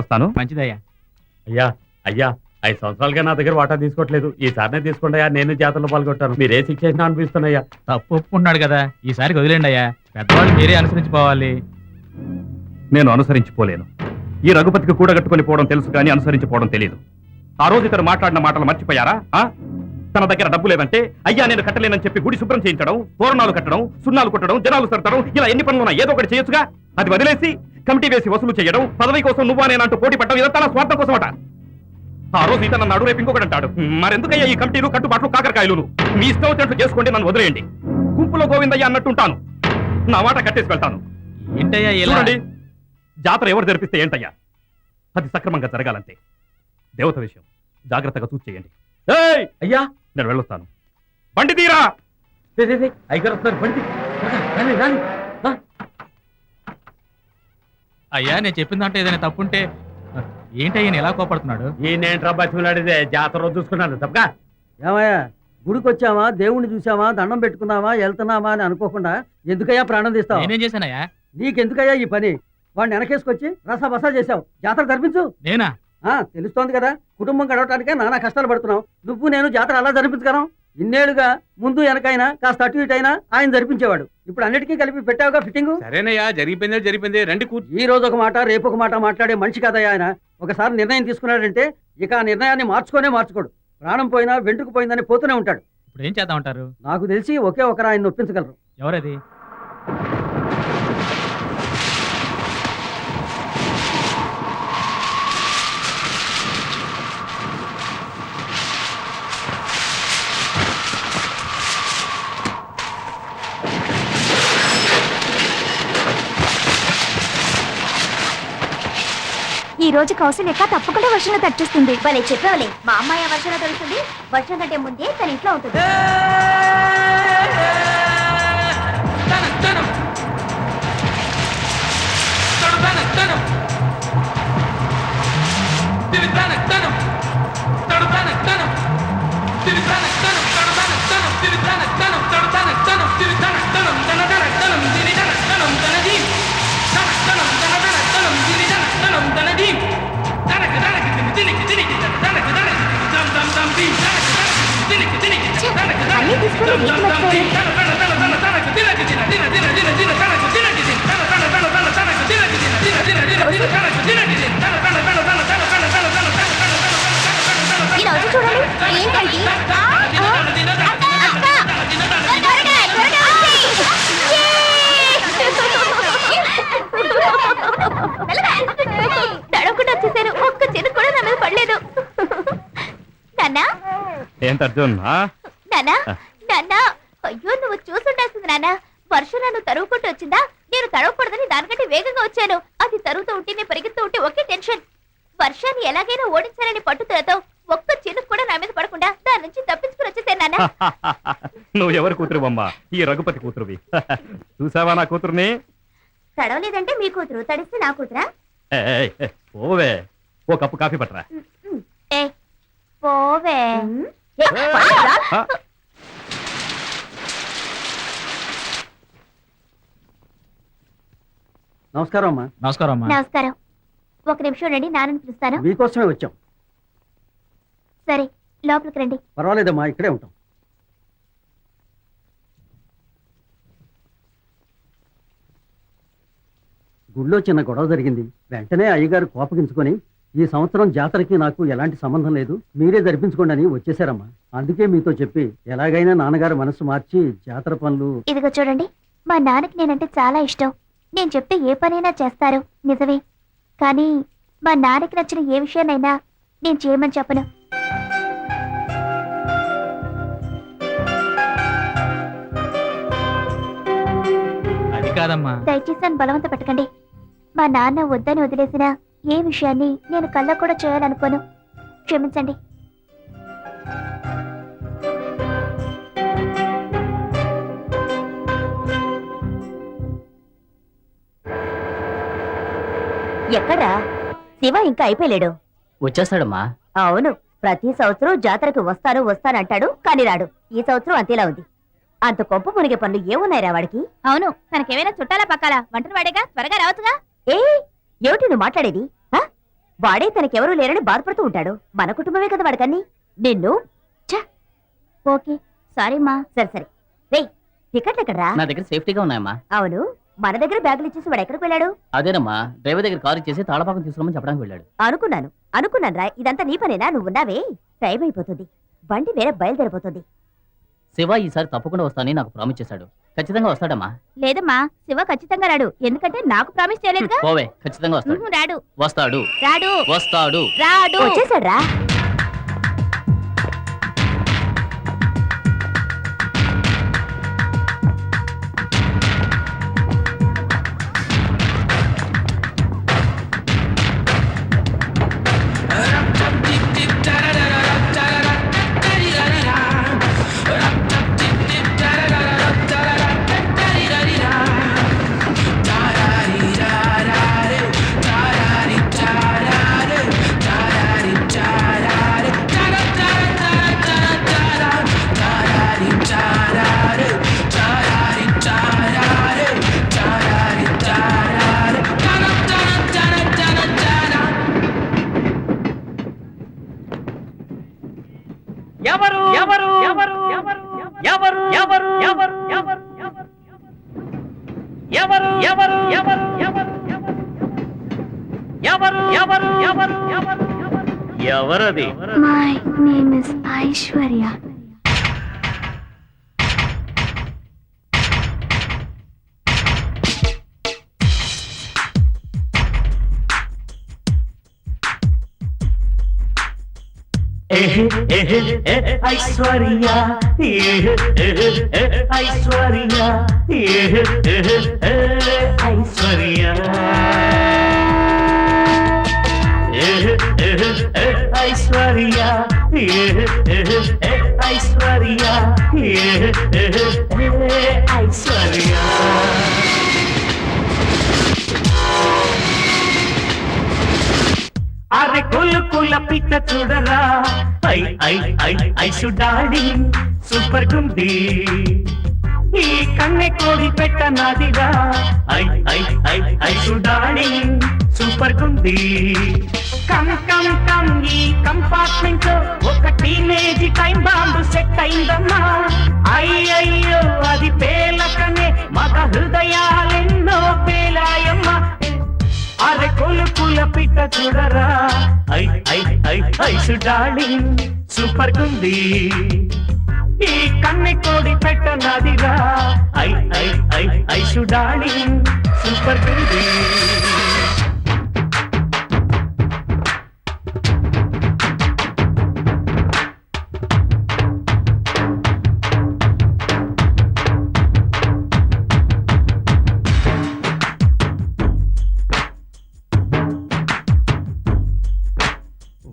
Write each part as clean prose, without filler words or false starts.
వస్తాను. మంచిదయ్యా. అయ్యా అయ్యా 5 సంవత్సరాలుగా నా దగ్గర వాటా తీసుకోవట్లేదు. ఈసారినే తీసుకోండి అయ్యా, నేను జాతరలో పాల్గొంటాను. మీరు ఏ శిక్ష చేసినా అనిపిస్తున్నాయ్యా. తప్పు ఒప్పుకుంటున్నాడు కదా, ఈసారికి వదిలేండి అయ్యా. పెద్దవాళ్ళు మీరే అనుసరించిపోవాలి. నేను అనుసరించిపోలేను. ఈ రఘుపతికి కూడగట్టుకుని పోవడం తెలుసు కానీ అనుసరించిపోవడం తెలియదు. ఆ రోజు ఇతను మాట్లాడిన మాటలు మర్చిపోయారా? తన దగ్గర డబ్బు లేదంటే అయ్యా నేను కట్టలేనని చెప్పి గుడి శుభ్రం చేయించడం, తోరణాలు కట్టడం, సున్నాలు కొట్టడం, జనాలు సరతడం, ఇలా ఎన్ని పనులున్నా ఏదో ఒకటి చేయొచ్చుగా. అది వదిలేసి కమిటీ వేసి వసూలు చేయడం, పదవి కోసం నువ్వా నేనంటూ పోటీ పడడం, ఇదంతా నా స్వార్థం కోసం అట. ఆ రోజు ఇతను నన్ను రేపు ఇంకొకటి అంటాడు. మరెందుకయ్యా ఈ కమిటీలు, కట్టుబాట్లు, కాకరకాయలు? మీ ఇష్టం వచ్చినట్లు చేసుకోండి, నన్ను వదిలేయండి. గుంపులో గోవిందయ్య అన్నట్టుంటాను. నా మాట కట్టేసి వెళ్తాను. ఏంటయ్యా చూడండి, జాతర ఎవరు జరిపిస్తే ఏంటయ్యా, అది సక్రమంగా జరగాలంటే దేవత విషయం జాగ్రత్తగా చూసి చేయండి. అయ్యా నేను వెళ్ళొస్తాను. బండి తీరా. అయ్యా నేను చెప్పిన దాంట్లో ఏదైనా తప్పుంటే ఏంటయ్యా ఎలా కోపడుతున్నాడు? ఈయనేంట్రా బతిమలాడితే జాతర రోజు చూసుకున్నాను తప్పగా. ఏమయ్యా గుడికి వచ్చామా, దేవుణ్ణి చూసామా, దండం పెట్టుకున్నామా, వెళ్తున్నామా అని అనుకోకుండా ఎందుకయ్యా ప్రాణం తీస్తావు? నేనేం చేశానయ్యా? నీకెందుకయ్యా ఈ పని? వాడిని వెనకేసుకొచ్చి రసబసా చేసావు. జాతర జరిపించు. నేనా? తెలుస్తోంది కదా, కుటుంబం గడవటానికే నానా కష్టాలు పడుతున్నావు. నువ్వు నేను జాతర అలా జరిపించగలం? ఇన్నేళ్లుగా ముందు వెనకైనా కాస్త అటు ఇటు అయినా ఆయన జరిపించేవాడు. ఇప్పుడు అన్నిటికీ కలిపి పెట్టావుగా ఫిట్టింగ్. సరేనయ్యా, జరిగిపోయిందే రండి. ఈ రోజు ఒక మాట రేపు ఒక మాట మాట్లాడే మనిషి కదయ్యా ఆయన. ఒకసారి నిర్ణయం తీసుకున్నాడంటే ఇక ఆ నిర్ణయాన్ని మార్చుకోడు. ప్రాణం పోయినా వెంట్రుకు పోయిందని పోతూనే ఉంటాడు. ఇప్పుడు ఏం చేద్దామంటారు? నాకు తెలిసి ఒకే ఒకరు ఆయన ఒప్పించగలరు. ఎవరది? ఈ రోజు కౌశల్యక్క తప్పకుండా వర్షంలో తడిచేస్తుంది. భలే చెప్పావులే, మా అమ్మాయి వర్షంలో తడుస్తుంది. వర్షం కంటే ముందే తన ఇంట్లో ఉంటుంది. అన్నీ తీసుకొని ఇలా వచ్చి చూడండి. ఏంటండి తడవకుండా వచ్చేసారు. ఒక్క చిన్న కూడా నా మీద పడలేదు. నాన్నా ఏంటి అర్జున్? నాన్నా నాన్నా, అయ్యో నువ్వు చూసుండాల్సింది నాన్న. వర్షం నన్ను తరుగుకుంటూ వచ్చిందా? నేను తడవకూడదని దానికంటే వేగంగా వచ్చాను. అది తరుగుతూ ఉంటే నేను పరిగెత్తూ ఉంటే ఒకే టెన్షన్. వర్షాన్ని ఎలాగైనా ఓడించాలని పట్టుదలతో ఒక్క చినుకు కూడా నా మీద పడకుండా దాని నుంచి తప్పించుకుని వచ్చేసాను నాన్న. నువ్వు ఎవరు కూతురువమ్మా? ఈ రఘుపతి కూతురువి. చూసావా నా కూతురుని? తడవలేదంటే మీ కూతురు, తడిస్తే నా కూతురా? పోవే, ఓ కప్పు కాఫీ పట్టరా. ఏ పోవే. నమస్కారం అమ్మా. నమస్కారం అమ్మా. నమస్కారం. ఒక నిమిషం రండి, నాన్నని పిలుస్తాను. మీకోసమే వచ్చాం. సరే లోపలికి రండి. పర్వాలేదమ్మా, ఇక్కడే ఉంటాం. గుళ్ళో చిన్న గొడవ జరిగింది. వెంటనే అయ్యగారు కోపగించుకొని ఈ సంవత్సరం జాతరకి నాకు ఎలాంటి సంబంధం లేదు, మీరే జరిపించుకోండి అని వచ్చేసారమ్మా. అందుకే మీతో చెప్పి ఎలాగైనా నాన్నగారు మనసు మార్చి జాతర పనులు. ఇదిగో చూడండి, మా నాన్నకి నేనంటే చాలా ఇష్టం. నేను చెప్తే ఏ పనైనా చేస్తారు, నిజమే. కానీ మా నాన్నకి నచ్చిన ఏ విషయాన్నైనా నేను చేయమని చెప్పను. అది కాదమ్మా. దయచేసి నన్ను బలవంత పెట్టకండి. మా నాన్న వద్దని వదిలేసిన ఏ విషయాన్ని నేను కళ్ళ కూడా చేయాలనుకోను. క్షమించండి. ఎక్కడా శివ ఇంకా అయిపోయలేడు. వచ్చేస్తాడమ్మా. అవును, ప్రతి సంవత్సరం జాతరకు వస్తానంటాడు, కానీ రాడు. ఈ సంవత్సరం అంతేలా ఉంది. అంత కొంప మునిగే పనులు ఏమున్నాయిరా వాడికి? అవును, తనకేమైనా చుట్టాలా పక్కాలా? వంటను వాడేగా, త్వరగా రావచ్చుగా. ఏ ఏమిటి నువ్వు మాట్లాడేది? వాడే తనకెవరూ లేరని బాధపడుతూ ఉంటాడు. మన కుటుంబమే కదా వాడికన్నీ. నిన్ను ఛ! ఓకే సారీ మా. సరే సరే రే, టికెట్లు ఎక్కడరా? నా దగ్గర సేఫ్టీగా ఉన్నాయమ్మా. అవును, మన దగ్గర బ్యాగులు ఇచ్చేసి వాడు ఎక్కడికి వెళ్ళాడు? అదేనమ్మా, డ్రైవర్ దగ్గర కారు ఇచ్చేసి తాళపాకం తీసుకురమని చెప్పడానికి వెళ్ళాడు. అనుకున్నాను రా. ఇదంతా నీ పనేనా? నువ్వు ఉన్నావే. టైం అయిపోతుంది, బండి వేరే బయలుదేరిపోతుంది. శివ ఈసారి తప్పకుండా వస్తానని నాకు ప్రామిస్ చేశాడు. ఖచ్చితంగా వస్తాడమ్మా. లేదమ్మా, శివ ఖచ్చితంగా రాడు. ఎందుకంటే నాకు ప్రామిస్ చేయలేదుగా. పోవే, ఖచ్చితంగా వస్తాడు. రాడు వస్తాడు రాడు వస్తాడు రాడు. వచ్చేసాడ్రా. ఎవరు ఎవరు ఎవరు ఎవరు ఎవరు ఎవరు ఎవరు ఎవరు ఎవరు ఎవరు ఎవరు ఎవరు ఎవరు ఎవరు ఎవరది? My name is Aishwarya. Aishwarya Aishwarya Aishwarya Aishwarya Aishwarya Aishwarya అరే కుల పిట్ట చూడరా, ఐ ఐ ఐ ఐసుడాడి సూపర్ గుంది. ఈ కన్నె కోడి పెట్ట నాదిరా, ఐ ఐ ఐ ఐసుడాడి సూపర్ గుంది. కమ్ కమ్ కమ్ ఈ కంపార్ట్మెంట్ ఒక టీనేజ్ టైం బాంబు సెట్ అయిందమ్మా. అయ్యయ్యో అది పేలకనే మగ హృదయాలెన్నో పేలాయమ్మా. అరే కుల పిట్ట చూడరా, ఐ ఐ ఐ ఐసుడాడి సూపర్ గుంది. ఈ కన్నె కోడి పెట్ట నాదిరా, ఐ ఐ ఐ ఐసుడాడి సూపర్ గుంది.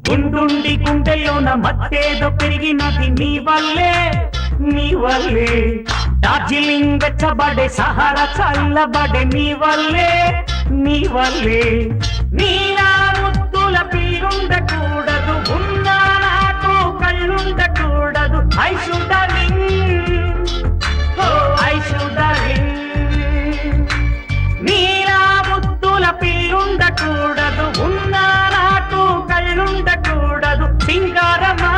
గుండుండి గుండెల్లోన మత్తేదో పెరిగినది నీ వల్లే డార్జిలింగ్ వెచ్చబడే సహారా చల్లబడే నీ వల్లే నీలా ముద్దుల పిల్లుండకూడదు, ఉన్నా నాకు కళ్ళుండకూడదు. నీలా ముద్దుల పిల్లుండకూడదు, ఉన్నా నాకు కళ్ళుండకూడదు. సింగారమా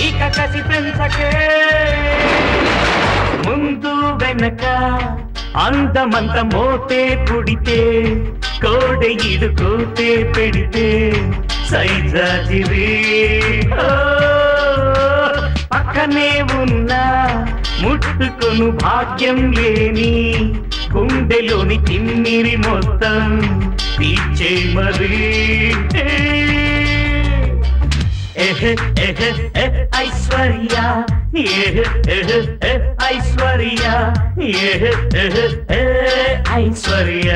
ఇక కసి పెంచకే, ముందు వెనక అందమంత మోతే పుడితే కోడె ఇడుకోతే పెడితే సైజాజిరి. పక్కనే ఉన్నా ముట్టుకొను భాగ్యం లేని గుండెలోని తిమ్మిరి మొత్తం తీర్చే మరి. ఐశ్వర్య ఐశ్వర్య ఐశ్వర్య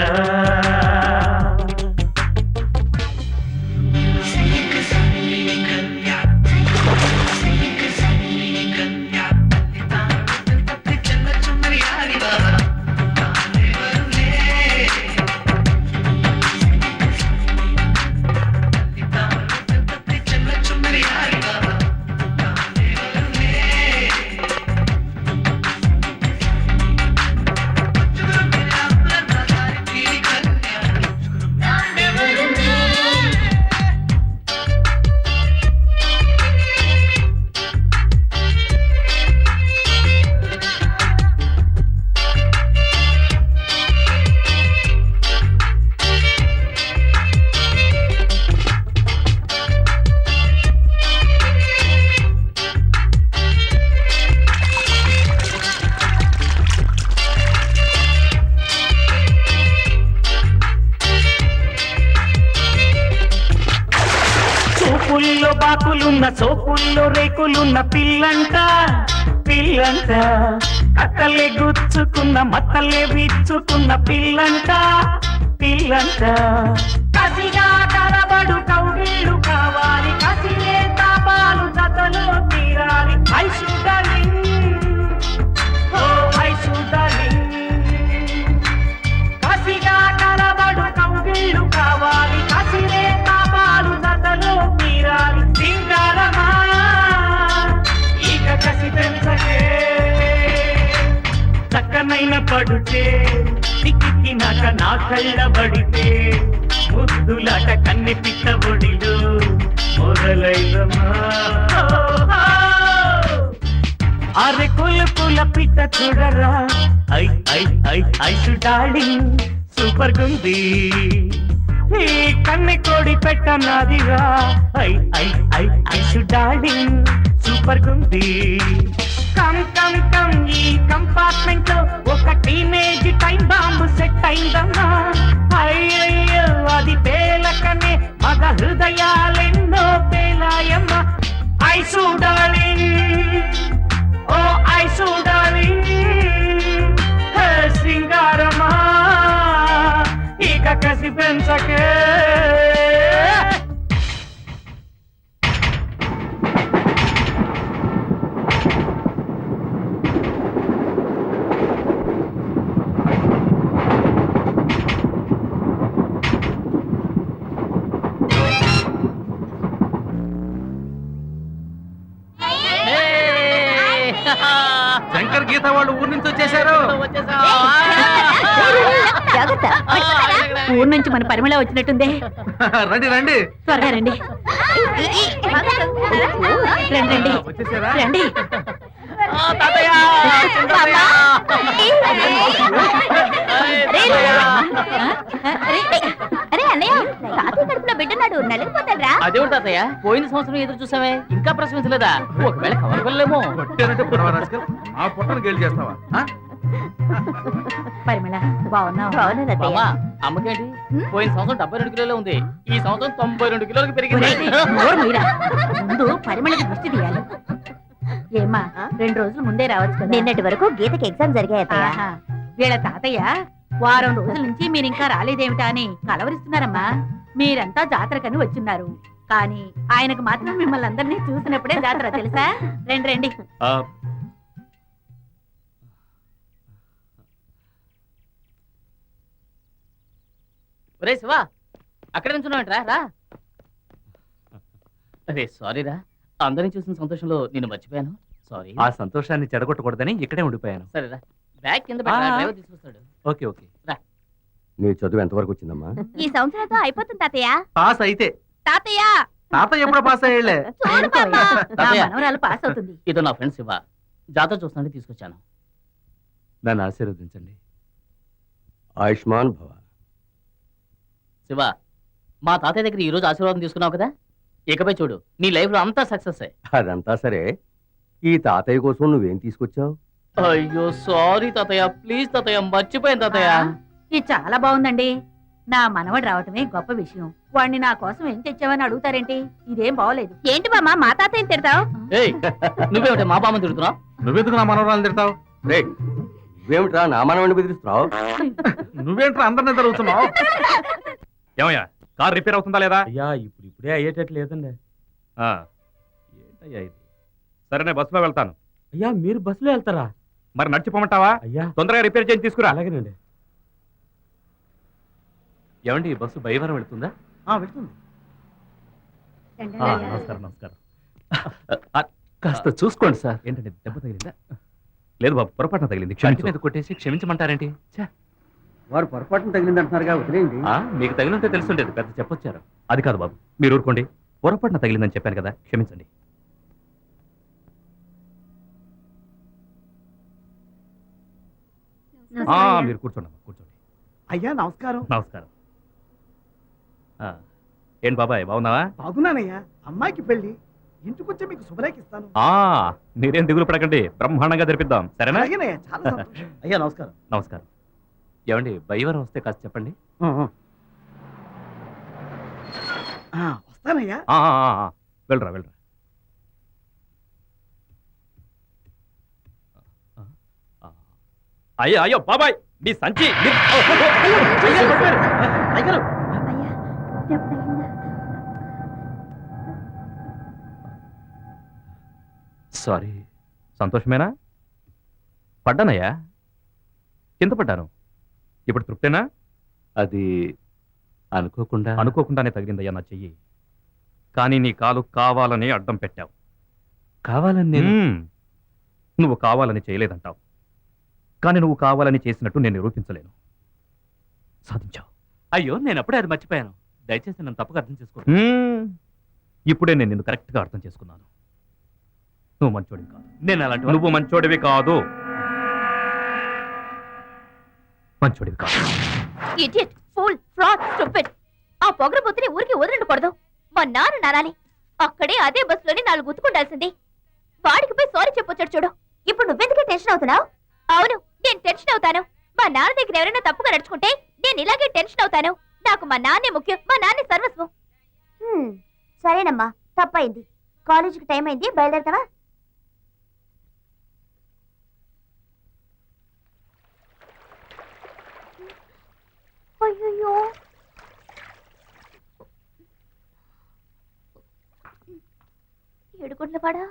బాకులున్న సోకుల్లో రేకులున్న పిల్లంట పిల్లంట కట్టలే గుచ్చుకున్న మత్తలే విచ్చుకున్న పిల్లంట పిల్లంట కసిగా కలబడు కౌగిళ్ళు కావాలి కసిలే తాపాలు జతలో తీరాలి ఐసుడలింగ్ ఓ ఐసుడలింగ్ కసిగా కలబడు కౌగిళ్ళు కావాలి కసిలే తాపాలు జతలో తీరాలి సింగారమా ఇక కసి పెంచకే చక్కనైన పడుతే సిక్కినాక నా కళ్ళబడితే ముద్దులాట కన్నె పిట్ట బొడిలో మొదలైదమా అరే కుల పిట్ట చూడరా ఐ ఐ ఐ ఐసు డార్లింగ్ సూపర్ గుంది ఈ కన్నె కోడి పెట్ట నాదిరా ఐ ఐ ఐ ఐసు డార్లింగ్ సూపర్ గుంది కమ్ కమ్ కమ్ ఈ కంపార్ట్మెంట్ లో ఒక టీనేజ్ టైం బాంబు సెట్ అయిందమ్మా అయ్యయ్యో అది పేలకనే మగ హృదయాలెన్నో పేలాయమ్మ ఐసు డార్లింగ్ ఓ ఐసు డార్లింగ్ హే సింగారమా ఇక కసి పెంచకే శంకర్ గీత వాళ్ళు ఊరి నుంచి వచ్చేసారు. జాగ్రత్త ఊరు నుంచి మన పరిమళ వచ్చినట్టుందే. రండి రండి త్వరగా రండి రండి రండి వచ్చేసారా? రండి అరే అన్నయ్య తాతయ్య కడుపులో బిడ్డన్నాడు నలిగిపోతాడ్రా. అదేమిటి తాతయ్య పోయిన సంవత్సరం ఎదురు చూసావే ఇంకా ప్రశ్నించలేదా ఒకవేళ కవర్ వెళ్ళలేమో కొట్టానంటే పుడవ రాజకీయ ఆ పొట్టను గేలు చేస్తావా? ఆ? పరిమళ బాగున్నావు? బామ్మ, అమ్మకేంటి పోయిన సంవత్సరం 72 కిలోలే ఉంది ఈ సంవత్సరం 92 కిలోలకు పెరిగింది ముందు పరిమళకి దృష్టి తీయాలి. ఏమ్మా 2 రోజులు ముందే రావచ్చు కదా. నిన్నటి వరకు గీతకి ఎగ్జామ్ జరిగాయి ఆహా. వీళ్ళ తాతయ్య వారం రోజుల నుంచి మీరు ఇంకా రాలేదేమిటా అని కలవరిస్తున్నారమ్మా. మీరంతా జాతరకని వచ్చున్నారు కానీ ఆయనకు మాత్రం మిమ్మల్ని అందరినీ చూసినప్పుడే జాతర తెలుసా. రండి రండి. ఒరే శివా అక్కడ నుంచున్నావంటరా రా. అరే సారీ రా అందరిని చూసిన సంతోషంలో నేను మర్చిపోయాను సారీ. ఆ సంతోషాన్ని చెడగొట్టకూడదని ఇక్కడే ఉండిపోయాను. సరేరా బ్యాగ్ కింద పెట్టరా, డ్రైవర్ తీసుకొస్తాడు. Okay okay. నీ చదువు ఎంతవరకు వచ్చిందమ్మా? ఈ సంవత్సరంతో అయిపోతుంది తాతయ్య. పాస్ అయితే తాతయ్య తాత ఎప్పుడో పాస్ అయ్యలే. చూడు బామ్మ. నా తాతయ్య. మనవరాలు పాస్ అవుతుంది. ఇదో నా ఫ్రెండ్ శివ జాతర చూస్తుంటే తీసుకొచ్చాను. నన్ను ఆశీర్వదించండి. ఆయుష్మాన్ భవ. శివ మా తాతయ్య దగ్గర ఈ రోజు ఆశీర్వాదం తీసుకున్నావు కదా ఇకపై చూడు నీ లైఫ్ లో అంతా సక్సెస్. అదంతా సరే, ఈ తాతయ్య కోసం నువ్వేం తీసుకొచ్చావు? అయ్యో సారీ తాతయ్య ప్లీజ్ తాతయ్య మర్చిపోయాను తాతయ్య. ఇది చాలా బాగుందండి. నా మనవడు రావటమే గొప్ప విషయం. వాడిని నా కోసం ఏం తెచ్చావని అడుగుతారేంటి? ఇదేం బాగోలేదు. ఏంటి బామ్మ మా తాతయ్యని తిడతావు? ఏయ్ నువ్వేమిటే మా బామ్మని తిడుతున్నావు? నువ్వెందుకు నా మనవరాలను తిడతావు? రే, నువ్వేమిట్రా నా మనవని బెదిరిస్తున్నావు? నువ్వేంట్రా అందరినీ జరుగుతున్నావు? ఏమయ్యా కార్ రిపేర్ అవుతుందా లేదా? అయ్యా ఇప్పుడే అయ్యేటట్టు లేదండి. ఆ. ఏంటయ్యా ఇది? సరే నేను బస్సులో వెళ్తాను. అయ్యా మీరు బస్సులో వెళ్తారా? మరి నడిచిపోమంటావా? అయ్యా తొందరగా రిపేర్ చేసి తీసుకురా. అలాగేనండి. ఏమండి ఈ బస్సు బయవరం వెళ్తుందా? వెళ్తుంది. రండి, ఆ, రండి. నమస్కారం నమస్కారం. కాస్త చూసుకోండి సార్. ఏంటంటే దెబ్బ తగిలిందా? లేదు బాబు పొరపాటున తగిలింది కంటి క్షమించు. మీద కొట్టేసి క్షమించమంటారేంటి? ఛే! వారు పొరపాటున తగిలిందంటున్నారుగా, వదిలేయండి. మీకు తగిలింటే తెలుసుండేది పెద్ద చెప్పొచ్చారు. అది కాదు బాబు మీరు ఊరుకోండి. పొరపాటున తగిలిందని చెప్పాను కదా క్షమించండి. ఆ, మీరు కూర్చోండి అమ్మా, కూర్చోండి. అయ్యా నమస్కారం. నమస్కారం. ఆ, ఏంటి బాబాయ్ బాగున్నావా? బాగున్నానయ్యా. అమ్మాయికి పెళ్లి ఇంటికొచ్చే మీకు శుభలేఖ ఇస్తాను. ఆ, మీరేం దిగులు పడకండి, బ్రహ్మాండంగా జరిపిద్దాం సరేనా? అలాగేనయ్యా, చాలా సంతోషం. అయ్యా నమస్కారం. నమస్కారం. ఏమండి బయవరం వస్తే కాస్త చెప్పండి. వస్తానయ్యా. ఆ, ఆ, ఆ, ఆ. వెళ్ళరా వెళ్ళరా. అయ్యో అయ్యో బాబాయ్ మీ సంచి అయ్యగారు సారీ. సంతోషమేనా? పడ్డానయ్యా, కింద పడ్డాను. ఇప్పుడు తృప్తేనా? అది అనుకోకుండా అనుకోకుండానే తగిలిందయ్యా నా చెయ్యి. కానీ నీ కాలు కావాలని అడ్డం పెట్టావు. కావాలని నువ్వు కావాలని చేయలేదంటావు, కానీ నువ్వు కావాలని చేసినట్టు నేను నిరూపించలేను. సాధించావు. అయ్యో నేను అప్పుడే అది మర్చిపోయాను. దయచేసి నన్ను తప్పుగా అర్థం చేసుకో. ఇప్పుడే నేను నిన్ను కరెక్ట్గా అర్థం చేసుకున్నాను. నువ్వు మంచోడివి కాదు. నేను అలాంటి నువ్వు మంచోడివి కాదు. మంచోడివి కాదు. Idiot, fool, fraud, stupid. ఆ పొగరబోతుని ఊరికి వదిలిండకూడదు. మా నాన్న నానాలి. అక్కడే అదే బస్సులోని 4 గుర్తుకుండాల్సింది. వాడికి పోయి సారీ చెప్పొచ్చాడు చూడు. ఇప్పుడు నువ్వెందుకే టెన్షన్ అవుతున్నావు? అవును, నేను టెన్షన్ అవుతాను. మా నాన్న దగ్గర ఎవరైనా తప్పుగా నడుచుకుంటే నేను ఇలాగే టెన్షన్ అవుతాను. నాకు మా నాన్నే ముఖ్యం, మా నాన్నే సర్వస్వం. సరేనమ్మా, తప్పైంది. కాలేజీకి టైం అయింది, బయలుదేరతావా? అయ్యో, ఏడుకొండలవాడా.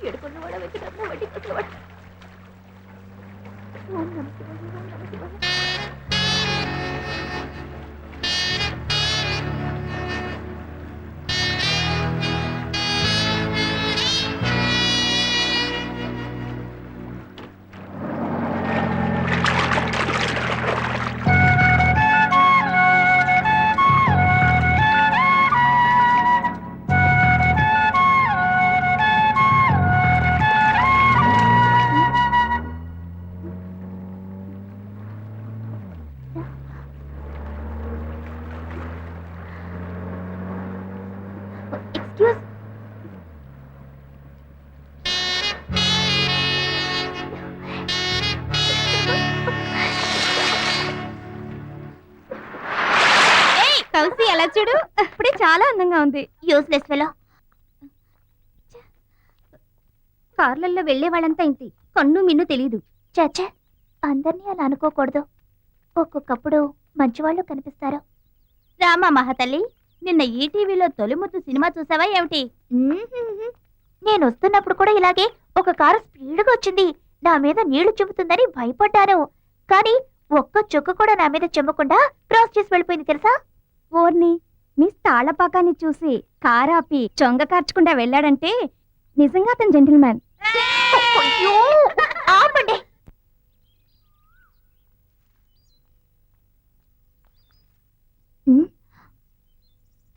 ఏడుకొండలవాడా, వెంకటరమణ, వడ్డీ కొట్లవాడా. ఓం నమః శివాయ, ఓం నమః శివాయ. Excuse. కౌసి ఎలా చూడు, ఇప్పుడే చాలా అందంగా ఉంది. Useless fellow. కార్లల్లో వెళ్లే వాళ్ళంతా ఇంతి, కన్ను మిన్ను తెలీదు. చచ్చే, అందరినీ అలా అనుకోకూడదు. ఒక్కొక్కప్పుడు మంచివాళ్ళు కనిపిస్తారు. రామా మహాతల్లి, నిన్న ఈటీవీలో తొలిముద్దు సినిమా చూసావా ఏమిటి? నేను వస్తున్నప్పుడు కూడా ఇలాగే ఒక కారు స్పీడ్గా వచ్చింది. నా మీద నీళ్లు చెబుతుందని భయపడ్డాను. కానీ ఒక్క చుక్క కూడా నా మీద చెమ్మకుండా క్రాస్ చేసి వెళ్ళిపోయింది తెలుసా? ఓర్ని, మీ తాళపాకాన్ని చూసి కారాపి చొంగ కార్చకుండా వెళ్ళాడంటే నిజంగా అతను జెంటిల్మ్యాన్. ఆపండి.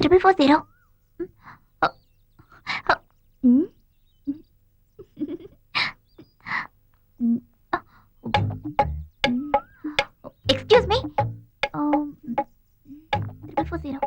Triple 40. Excuse me. 340.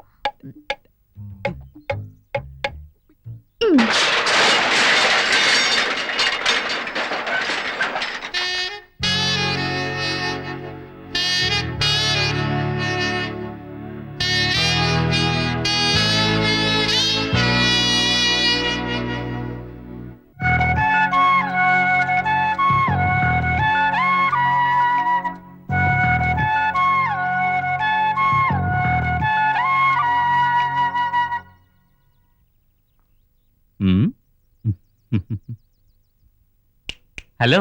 హలో,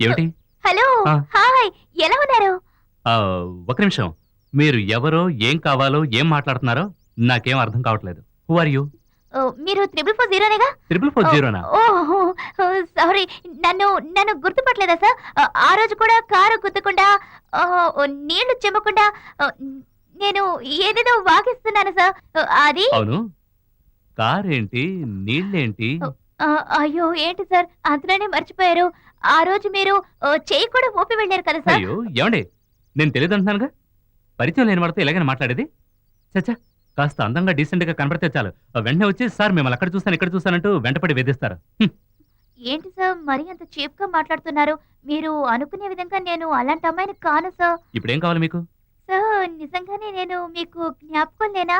ఏమిటి? హలో, ఆ. హాయ్, ఎలా ఉన్నారు? ఒక నిమిషం. మీరు ఎవరో, ఏం కావాలో, ఏం మాట్లాడుతున్నారో నాకేం అర్థం కావట్లేదు. Who are you? మీరు 440నేగా? 440 ఓహో, సారీ, నన్ను గుర్తుపట్టలేదా సార్? ఆ రోజు కూడా కారు గుద్దకుండా నీళ్లు చెమ్మకుండా నేను ఏదేదో వాగిస్తున్నాను సార్. అది అవును, కార్ ఏంటి, నీళ్ళేంటి? అయ్యో ఏంటి సార్, అంతలోనే మర్చిపోయారు. ఆ రోజు మీరు చేయి కూడా ఊపి వెళ్ళారు కదా సార్. అయ్యో ఏమండి, నేను తెలియదు అంటున్నానుగా. పరిచయం లేని వాడితో ఎలాగైనా మాట్లాడేది? చచ్చా, కాస్త అందంగా డీసెంట్ గా కనబడితే చాలు వెంటనే వచ్చి సార్ మిమ్మల్ని అక్కడ చూస్తాను ఇక్కడ చూస్తానంటూ వెంటపడి వేధిస్తారు. ఏంటి సార్ మరీ అంత చీప్ గా మాట్లాడుతున్నారు? మీరు అనుకునే విధంగా నేను అలాంటి అమ్మాయిని కాను సార్. ఇప్పుడేం కావాలి మీకు? సార్ నిజంగానే నేను మీకు జ్ఞాపకం లేనా?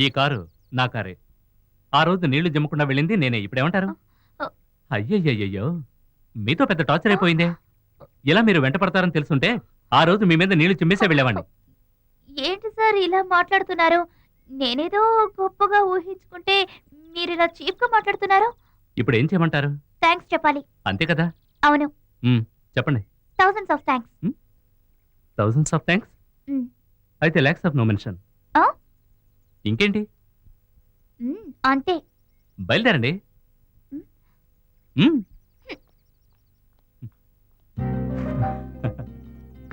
ఈ కారు నా కారే. ఆ రోజు నీళ్లు జమ్మకుండా వెళ్ళింది నేనే. ఇప్పుడేమంటారు? అయ్యయ్యయ్యో, మీతో పెద్ద టార్చర్ అయిపోయిందే. ఇలా మీరు వెంట పడతారని తెలుసుంటే ఆ రోజు మీ మీద నీళ్లు చిమ్మేసే వెళ్ళేవాడిని. ఏంటి సార్ ఇలా మాట్లాడుతున్నారు? నేనేదో గొప్పగా ఊహించుకుంటే మీరు ఇలా చీప్ గా మాట్లాడుతున్నారు. ఇప్పుడు ఏం చేయమంటారు? థ్యాంక్స్ చెప్పాలి. అంతే కదా? అవును. చెప్పండి. Thousands of thanks. Thousands of thanks. అయితే లాక్స్ ఆఫ్ నో మెన్షన్. ఇంకేంటి? అంతే. బయలుదేరండి.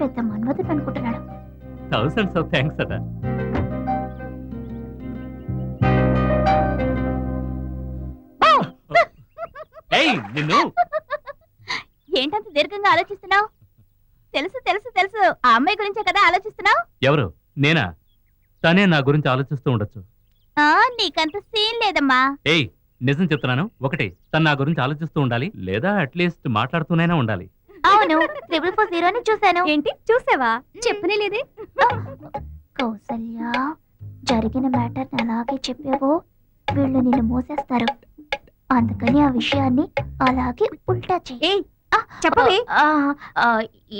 పెద్ద మన్మధుడు అనుకుంటున్నాడు. థౌసండ్స్ ఆఫ్ థ్యాంక్స్ అట. ఏయ్ నిన్ను. ఏంటంత దీర్ఘంగా ఆలోచిస్తున్నావు? తెలుసు తెలుసు తెలుసు, ఆ అమ్మాయి గురించే కదా ఆలోచిస్తున్నావు. ఎవరు? నేనా? తనే నా గురించి ఆలోచిస్తూ ఉండొచ్చు. నీకంత సీన్ లేదమ్మా. ఏయ్ నిజం చెప్తున్నాను. ఒకటి, తను నా గురించి ఆలోచిస్తూ ఉండాలి, లేదా అట్లీస్ట్ మాట్లాడుతూనైనా ఉండాలి. అవును, 440 చూశాను. ఏంటి చూసావా? చెప్పనే లేదే. కౌసల్య, జరిగిన మ్యాటర్ అలాగే చెప్పావు, వీళ్ళు నిన్ను మోసేస్తారు. అందుకని ఆ విషయాన్ని అలాగే ఉల్టా చెయ్యి. చెప్పవే.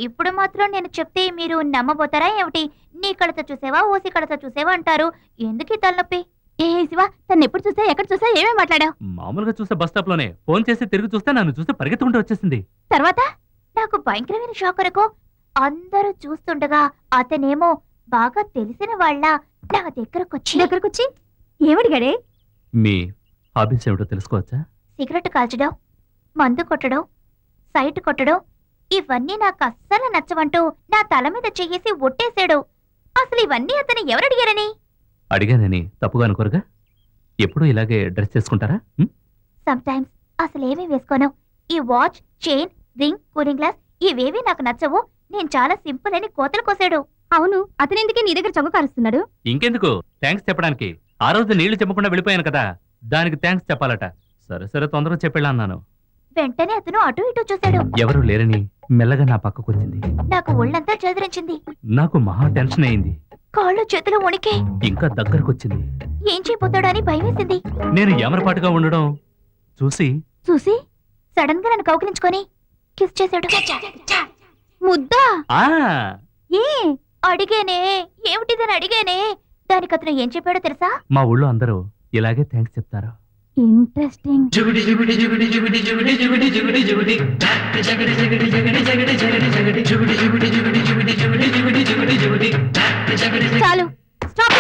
ఇప్పుడు మాత్రం నేను చెప్తే మీరు నమ్మబోతారా ఏమిటి? నీ కడత చూసేవా, ఓసి కడత చూసేవా అంటారు. ఎందుకు ఈ తలనొప్పి? ఏ శివ, తను ఎప్పుడు చూసా, ఎక్కడ చూసా, ఏమేమి మాట్లాడావు? మామూలుగా చూస్తే బస్ స్టాప్ లోనే. ఫోన్ చేసి తిరిగి చూస్తే నన్ను చూస్తే పరిగెత్తుకుంటూ వచ్చేసింది. తర్వాత నాకు భయంకరమైన షాక్ వరకు. అందరూ చూస్తుండగా అతనేమో బాగా తెలిసిన వాళ్ళ నా దగ్గరకొచ్చి ఏమడిగాడే? మీ హాబీస్ ఏమిటో తెలుసుకోవచ్చా? సిగరెట్ కాల్చడం, మందు కొట్టడం, సైట్ కొట్టడం, ఇవన్నీ నాకు అస్సలు నచ్చవంటూ నా తల మీద చెయ్యేసి ఒట్టేశాడు. అసలు ఇవన్నీ అతను ఎవరడిగారని? అడిగానని తప్పుగా అనుకోరుగా? ఎప్పుడు ఇలాగే డ్రెస్ చేసుకుంటారా? సమ్ టైమ్స్ అసలేమీ వేసుకోను. ఈ watch, chain, ring, cooling glass ఇవేవి నాకు నచ్చవు. నేను చాలా సింపుల్ అని కోతలు కోసాడు. అవును, అతనెందుకే నీ దగ్గర చొంగ కారుస్తున్నాడు? ఇంకెందుకు థ్యాంక్స్ చెప్పడానికి. ఆ రోజు నీళ్లు చెప్పకుండా వెళ్ళిపోయాను కదా, దానికి థ్యాంక్స్ చెప్పాలట. సరే సరే, తొందరగా చెప్పేలా అన్నాను. వెంటనే అతను అటు ఇటు చూశాడు. ఎవరు లేరని మెల్లగా నా పక్కకు వచ్చింది. నాకు ఒళ్ళంతా చెదిరించింది. నాకు మహా టెన్షన్ అయింది. కాళ్ళు చేతులు వణికే. ఇంకా దగ్గరకొచ్చింది. ఏం చేయబోతాడో అని భయమేసింది. నేను ఎమరపాటుగా ఉండడం చూసి సడన్ గా నన్ను కౌగిలించుకొని కిస్ చేశాడు. ముద్దా? ఆ ఏ అడిగేనే, ఏమిటిదని అడిగేనే. దానికి అతను ఏం చెప్పాడో తెలుసా? మా ఊళ్ళో అందరూ ఇలాగే థ్యాంక్స్ చెప్తారు. ఇంట్రెస్టింగ్. చాలు, స్టాప్.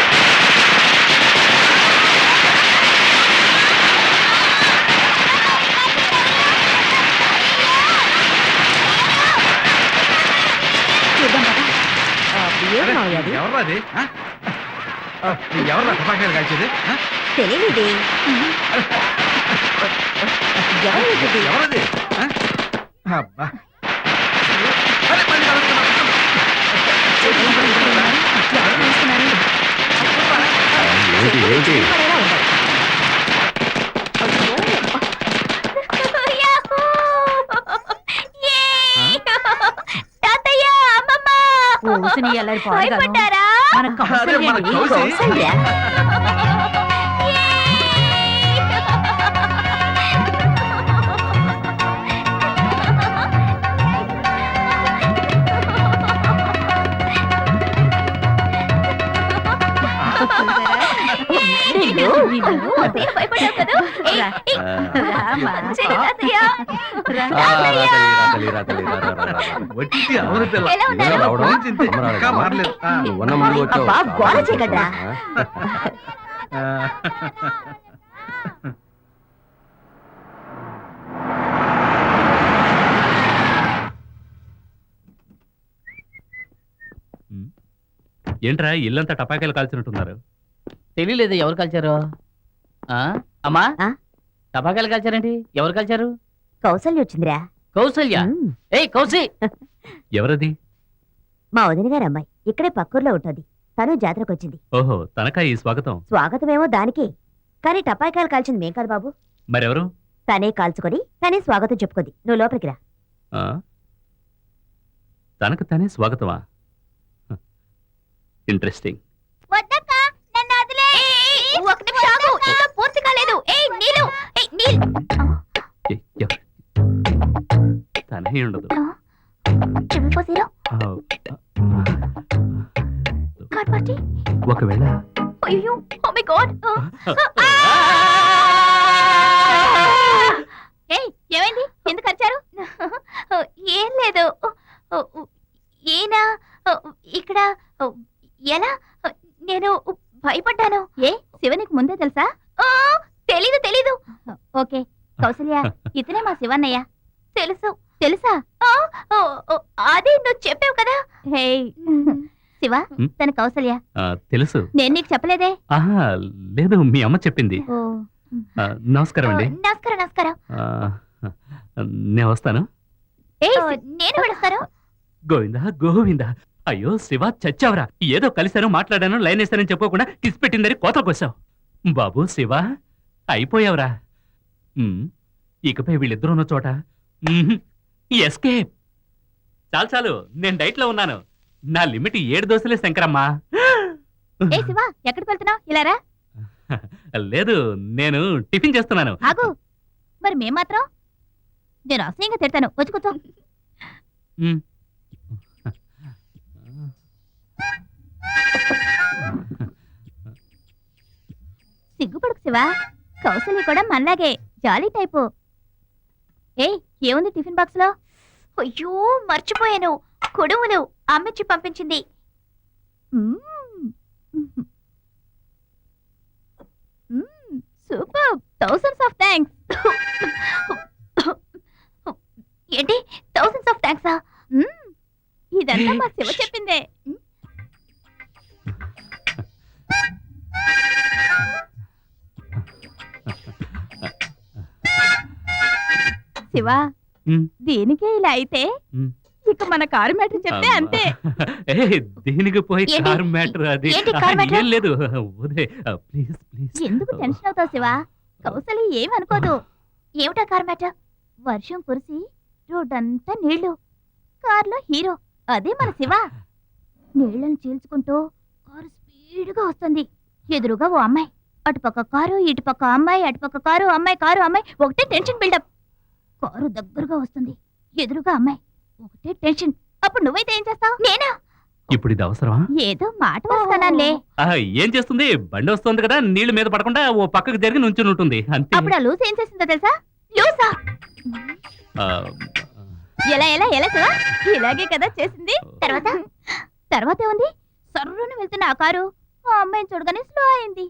ఎవరు ఎవరు టపాకాయలు కాల్చేది? తెలియదే. ఎవరది? అబ్బా, అరే, మళ్ళీ కలుస్తున్నాం. యాహూ! యే! తాతయ్య, అమ్మమ్మ! భయపడ్డారా? మన అరే, మన కౌసి. భయపడ్డావు కదా? వచ్చి అవును పిల్ల. ఎలా ఉన్నారు? గురించి ఇంతే. ఇంకా మారలేదు. ఏంట్రా ఇల్లంతా టపాకాయలు కాల్చినట్టున్నారు? తెలియలేదు ఎవరు కాల్చారు. అమ్మా, టపాకాయలు కాల్చారేంటి? ఎవరు కాల్చారు? కౌసల్య వచ్చిందిరా. కౌసల్య? ఏయ్ కౌసి! ఎవరది? మా వదిన గారు అమ్మాయి, ఇక్కడే పక్కూర్లో ఉంటుంది. తను జాతరకు వచ్చింది. ఓహో, తనకా ఈ స్వాగతం? స్వాగతమేమో దానికే, కానీ టపాకాయలు కాల్చింది మేం కాదు బాబు. మరెవరు? తనే కాల్చుకొని తనే స్వాగతం చెప్పుకుంది. నువ్వు లోపలికి రా. ఆ? తనకు తనే స్వాగతమా? ఇంట్రెస్టింగ్. వద్దక్క, నన్ను వదిలే. ఒక నిమిషం ఆగు, ఇంకా పూర్తి కాలేదు. నీలు, నీల్. తనే ఉండదు. 440 కార్డ్ పార్టీ. ఒకవేళ అయ్యో, ఓ మై గాడ్. ఏమైంది? ఎందుకు వచ్చారు? ఏం లేదు. ఈయన ఇక్కడ ఎలా? నేను భయపడ్డాను. శివ నీకు ముందే తెలుసా? తెలీదు. ఓకే కౌసల్య, ఇతనే మా శివన్నయ్య. తెలుసా? అదే నువ్వు చెప్పావు కదా. హే శివ, తన కౌసల్య. తెలుసు. నేను నీకు చెప్పలేదే. ఆహా, లేదు, మీ అమ్మ చెప్పింది. నమస్కారం అండి. నమస్కారం. నేను వస్తాను. నేను వెళతాను. గోవిందా. అయ్యో శివ, చచ్చావరా? ఏదో కలిశాను, మాట్లాడాను, లైన్ వేస్తానని చెప్పుకోకుండా కిస్ పెట్టిందని కోతకొచ్చావు. బాబు శివ, అయిపోయావురా. ఇకపై వీళ్ళిద్దరూ ఉన్న చోట ఎస్కేప్. చాలు, నేను డైట్ లో ఉన్నాను. నా లిమిట్ 7 దోశలే శంకరమ్మా. శివ, ఎక్కడికి వెళ్తున్నావు? ఇలా రా. లేదు, నేను టిఫిన్ చేస్తున్నాను. ఆగు, మరి మేం మాత్రం? నేను అసహ్యంగా తిడతాను. వచ్చి కూర్చో. సిగ్గుపడుకు శివ, కౌసల్య కూడా మనలాగే జాలీ టైపు. ఏముంది టిఫిన్ బాక్స్ లో? అయ్యో మర్చిపోయాను, కొడుములు అమ్మిచ్చి పంపించింది. Super, thousands of thanks. ఏంటి థౌసండ్స్ ఆఫ్ థ్యాంక్సా? ఇదంతా మా శివ చెప్పిందే. శివ, దీనికే ఇలా అయితే ఇక మన కారు మ్యాటర్ చెప్తే అంతే. దీనికి పోయి ఏంటి? కారు మ్యాటర్ అది ఏంటి కారు మ్యాటర్? ఏం లేదు. Please please. ఎందుకు టెన్షన్ అవుతావు శివ? కౌసలి ఏమనుకోదు. ఏమిటా కారు మ్యాటర్? వర్షం కురిసి రోడ్డంతా నీళ్లు, కారులో హీరో అదే మన శివ. నీళ్లను చీల్చుకుంటూ కారు స్పీడ్గా వస్తుంది. ఎదురుగా ఓ అమ్మాయి. అటుపక్క కారు, ఇటుపక్క అమ్మాయి, అటుపక్క కారు, అమ్మాయి, కారు, అమ్మాయి. ఒకటే టెన్షన్ బిల్డప్. కారు దగ్గరగా వస్తుంది, ఎదురుగా అమ్మాయి. ఒకటే టెన్షన్. అప్పుడు నువ్వైతే ఏం చేస్తావు? నేనా? ఇప్పుడు ఇది అవసరమా? ఏదో మాట వస్తానాలే. ఏం చేస్తుంది? బండి వస్తుంది కదా, నీళ్లు మీద పడకుండా ఓ పక్కకు జరిగి నుంచుని ఉంటుంది అంతే. అప్పుడు ఆ లూస్ ఏం చేసిందో తెలుసా? లూసా? ఆ, ఎలా ఎలా ఎలా శివ? ఇలాగే కదా చేసింది. తర్వాత ఏముంది? సర్రును వెళ్తున్న ఆ కారు ఆ అమ్మాయిని చూడగానే స్లో అయింది.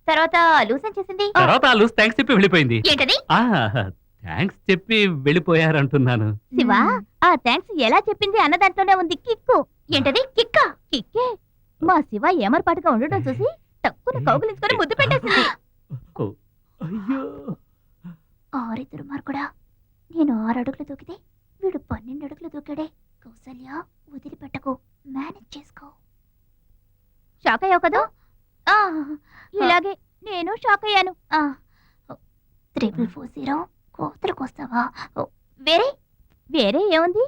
తర్వాత లూస్ ఏం చేసింది? తర్వాత ఆ లూస్ థ్యాంక్స్ చెప్పి వెళ్ళిపోయింది. ఏంటది? థ్యాంక్స్ చెప్పి వెళ్ళిపోయారంటున్నాను. శివ, ఆ థ్యాంక్స్ ఎలా చెప్పింది అన్న దాంట్లోనే ఉంది కిక్కు. ఏంటది? కిక్కా? కిక్కే. మా శివ ఏమరపాటుగా ఉండడం చూసి తక్కువ కౌగులించుకొని ముద్దు పెట్టేసింది. అయ్యో, ఆరిద్దరు మార్కుడా. నేను 6 అడుగులు దూకితే వీడు 12 అడుగులు దూకాడే. కౌసల్య, వదిలిపెట్టకు, మేనేజ్ చేసుకో. షాక్ అయ్యావు కదా? ఇలాగే నేను షాక్ అయ్యాను. 440 కోతలకు వస్తావా? వేరే ఏముంది?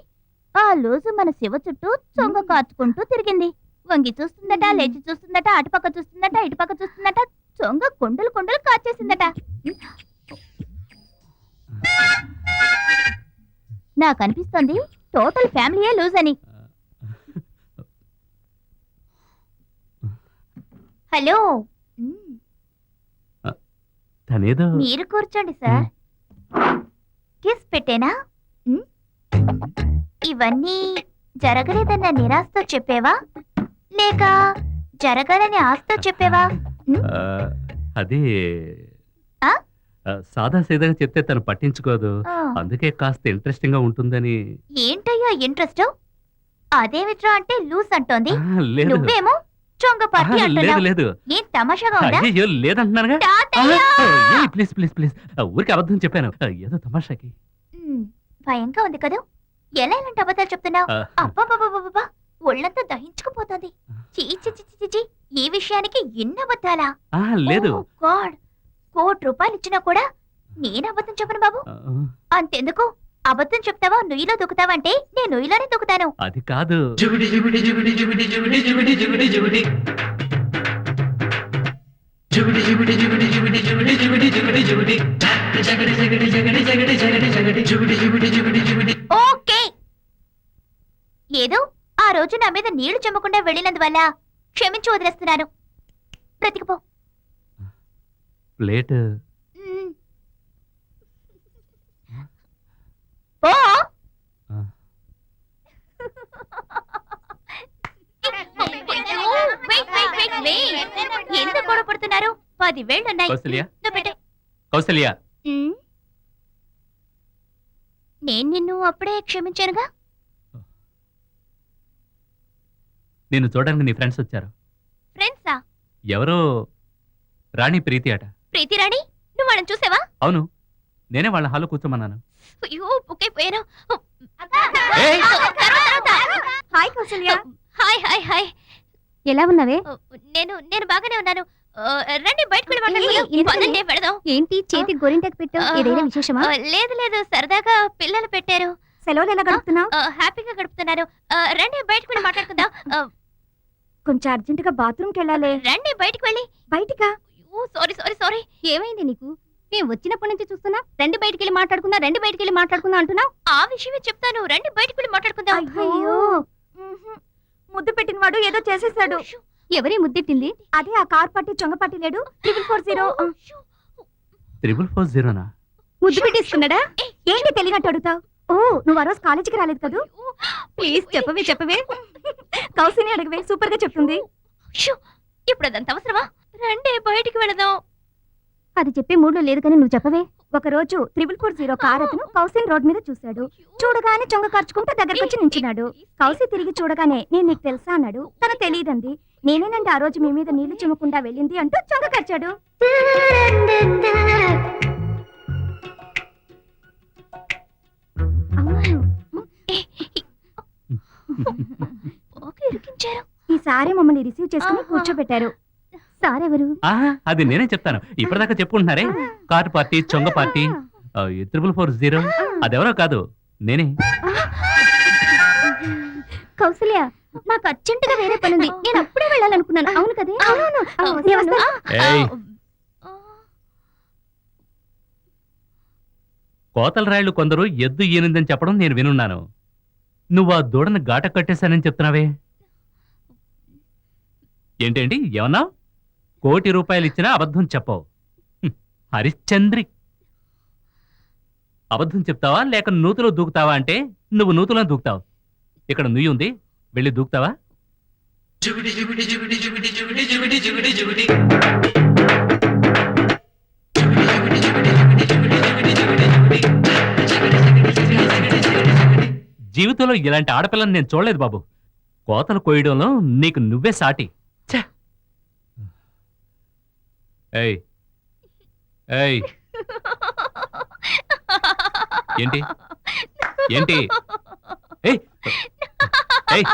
ఆ లూజు మన శివ చుట్టూ చొంగ కాచుకుంటూ తిరిగింది. వంగి చూస్తుందట, లేచి చూస్తుందట, అటుపక్క చూస్తుందట, ఇటుపక్క చూస్తుందట. చొంగ కొండలు కొండలు కాచేసిందట. నాకు అనిపిస్తోంది టోటల్ ఫ్యామిలీయే లూజ్ అని. హలో, తనేదో మీరు కూర్చోండి సార్. కిస్ పెట్టేనా? ఇవన్నీ జరగలేదన్న నిరాశతో చెప్పేవా, లేక జరగాలని ఆశతో చెప్పేవా? అది ఆ? సాదా సీదాగా చెప్తే తను పట్టించుకోదు, అందుకే కాస్త ఇంట్రెస్టింగ్ గా ఉంటుందని. ఏంటయ్యా ఇంట్రెస్ట్? అదేమిట్రా అంటే లూస్ అంటోంది, లేదు నువ్వేమో చొంగ పార్టీ లేదు అంటున్నావు. లేదు. ఏం తమాషాగా ఉందా? అయ్యో లేదంటున్నానుగా. తాతయ్య! ప్లీజ్ ప్లీజ్ ప్లీజ్, ఊరికి అబద్ధం చెప్పాను, ఏదో తమాషాకి. భయంగా ఉంది కదూ. ఎలా ఇలాంటి అబద్ధాలు చెప్తున్నావు? అబ్బా, ఒళ్ళంతా దహించుకుపోతుంది. చీ చీ చీ చీ చీ, ఈ విషయానికి ఎన్ని అబద్ధాలా? లేదు. గాడ్, ₹1 కోటి ఇచ్చినా కూడా నేను అబద్ధం చెప్పను బాబు. ఆ, అంతెందుకు, అబద్ధం చెప్తావా నుయ్యిలో దూకుతావా అంటే నేను నుయ్యిలోనే దూకుతాను. అది కాదు. ఓకే, ఏదో ఆ రోజు నా మీద నీళ్లు చెమ్మకుండా వెళ్ళినందువల్ల క్షమించి వదిలేస్తున్నాను. బ్రతికిపో. ప్లేట్ మ్మ్. పో. ఆ. అయ్యో, wait, wait, wait, wait. ఎందుకు గొడవ పడుతున్నారు? 10 వేళ్ళున్నాయి. కౌసల్య నువ్వు పెట్టు. కౌసల్య మ్మ్. నేను నిన్ను అప్పుడే క్షమించానుగా. నిన్ను చూడడానికి నీ ఫ్రెండ్స్ వచ్చారు. ఫ్రెండ్సా? ఎవరో రాణి ప్రీతి అట. ప్రీతి రాణి, నువ్వు వాళ్ళని చూసావా? అవును, నేనే వాళ్ళ హాల్లో కూర్చోమన్నాను. అయ్యో, బుక్ అయిపోయాను. ఏయ్! Hi Kausalya. Hi hi hi. ఎలా ఉన్నావే? నేను నేను బాగానే ఉన్నాను. రండి బయటకు వెళ్ళి మాట్లాడుకుందాం. పదండి, వెళదాం. ఏంటి చేతి గోరింటకు పెట్టావు? ఏదైనా విశేషమా? లేదు లేదు, సరదాగా పిల్లలు పెట్టారు. సెలవులు ఎలా గడుపుతున్నావు? హ్యాపీగా గడుపుతున్నారు. రండి బయటకు వెళ్ళి మాట్లాడుకుందాం. కొంచెం అర్జెంటుగా బాత్రూమ్కి వెళ్ళాలి. రండి బయటకు వెళ్ళి. బయటికా? Sorry sorry sorry. ఏమైంది నీకు? మేము వచ్చినప్పటి నుంచి చూస్తున్నా రండి బయటికి వెళ్ళి మాట్లాడుకుందాం, రండి బయటికి వెళ్ళి మాట్లాడుకుందాం అంటున్నావు. ఆ విషయమే చెప్తాను. రండి బయటకు వెళ్ళి మాట్లాడుకుందాం. అయ్యో, ముద్దు పెట్టిన వాడు ఏదో చేసేసాడు. ఎవరి ముద్దెట్టింది? అదే ఆ కార్ పట్టి చొంగ పట్టి లేడు 440. 440నా? ముద్దు పెట్టిస్తున్నాడా? ఏంటి తెలియనట్టు అడుగుతావు? ఓ, నువ్వు ఆ రోజు కాలేజీకి రాలేదు కదూ? ప్లీజ్ చెప్పవే చెప్పవే. కౌసిని అడగవే, సూపర్ గా చెప్తుంది. ఇప్పుడు అదంత అవసరమా? రండి బయటికి వెళదాం. అది చెప్పే మూడ్లో లేదు కానీ నువ్వు చెప్పవే. ఒక రోజు 440 కార్ అతను కౌసిన్ రోడ్ మీద చూశాడు. చూడగానే చొంగ ఖర్చుకుంటూ దగ్గరకు వచ్చి నించున్నాడు. కౌసి తిరిగి చూడగానే నేను నీకు తెలుసా అన్నాడు. తను తెలియదంది. నేనేనండి ఆ రోజు మీ మీద నీళ్లు చిమ్మకుండా వెళ్ళింది అంటూ చొంగ ఖర్చాడు. ఓకే, ఇరికించారు. ఈసారి మమ్మల్ని రిసీవ్ చేసుకుని కూర్చోబెట్టారు. సార్ ఎవరు? అది నేనే చెప్తాను. ఇప్పటిదాకా చెప్పుకుంటున్నారే, కార్ పార్టీ, చొంగ పార్టీ, 440. అదెవరో కాదు, నేనే. కౌసల్య, నాకు అర్జెంటుగా వేరే పనుంది. నేను అప్పుడే వెళ్ళాలనుకున్నాను. అవును కదే? అవును. ఏయ్, కోతల రాయుళ్ళు కొందరు ఎద్దు ఈనిందని చెప్పడం నేను వినున్నాను. నువ్వు ఆ దూడను గాట కట్టేశానని చెప్తున్నావే, ఏంటేంటి ఏమన్నావు? 1 కోటి రూపాయలు ఇచ్చినా అబద్ధం చెప్పవు. హరిశ్చంద్రి, అబద్ధం చెప్తావా లేక నూతులో దూకుతావా అంటే నువ్వు నూతులో దూకుతావు. ఇక్కడ నుయ్యి ఉంది, వెళ్ళి దూకుతావా? జీవితంలో ఇలాంటి ఆడపిల్లని నేను చూడలేదు బాబు. కోతలు కోయడంలో నీకు నువ్వే సాటి. ఛే! ఏయ్ ఏయ్, ఏంటి ఏంటి? ఏయ్ ఏయ్,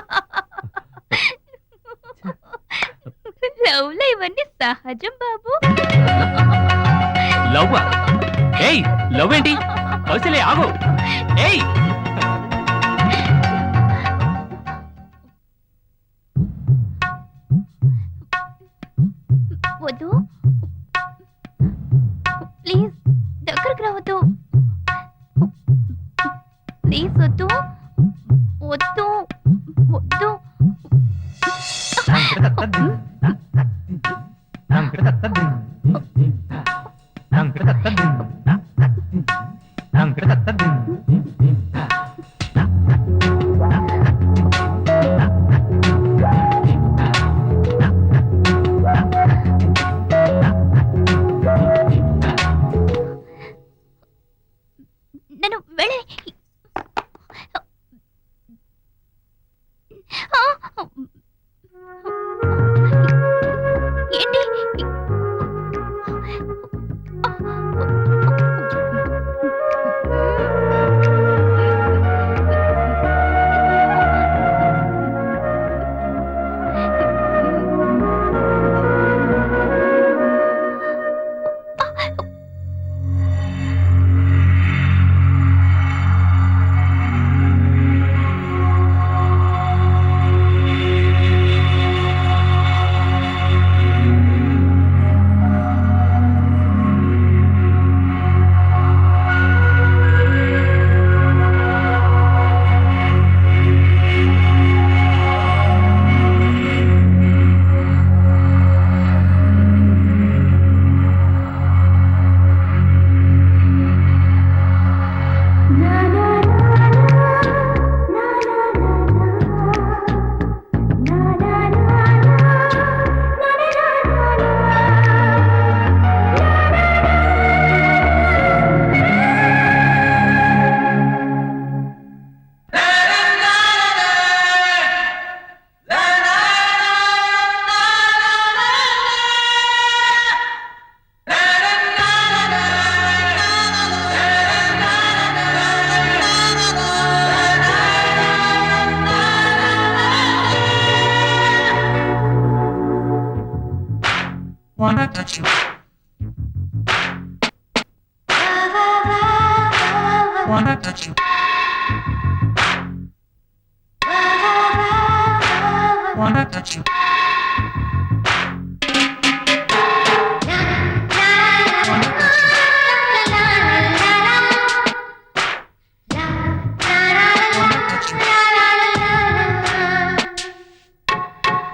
లవ్లో ఇవన్నీ సహజం బాబు. లవ్వా? ఏయ్, లవ్ ఏంటి? కౌసల్య ఆగు. ఏయ్, వద్దు ప్లీజ్, దగ్గరకు రావద్దు ప్లీజ్. వద్దు వద్దు వద్దు.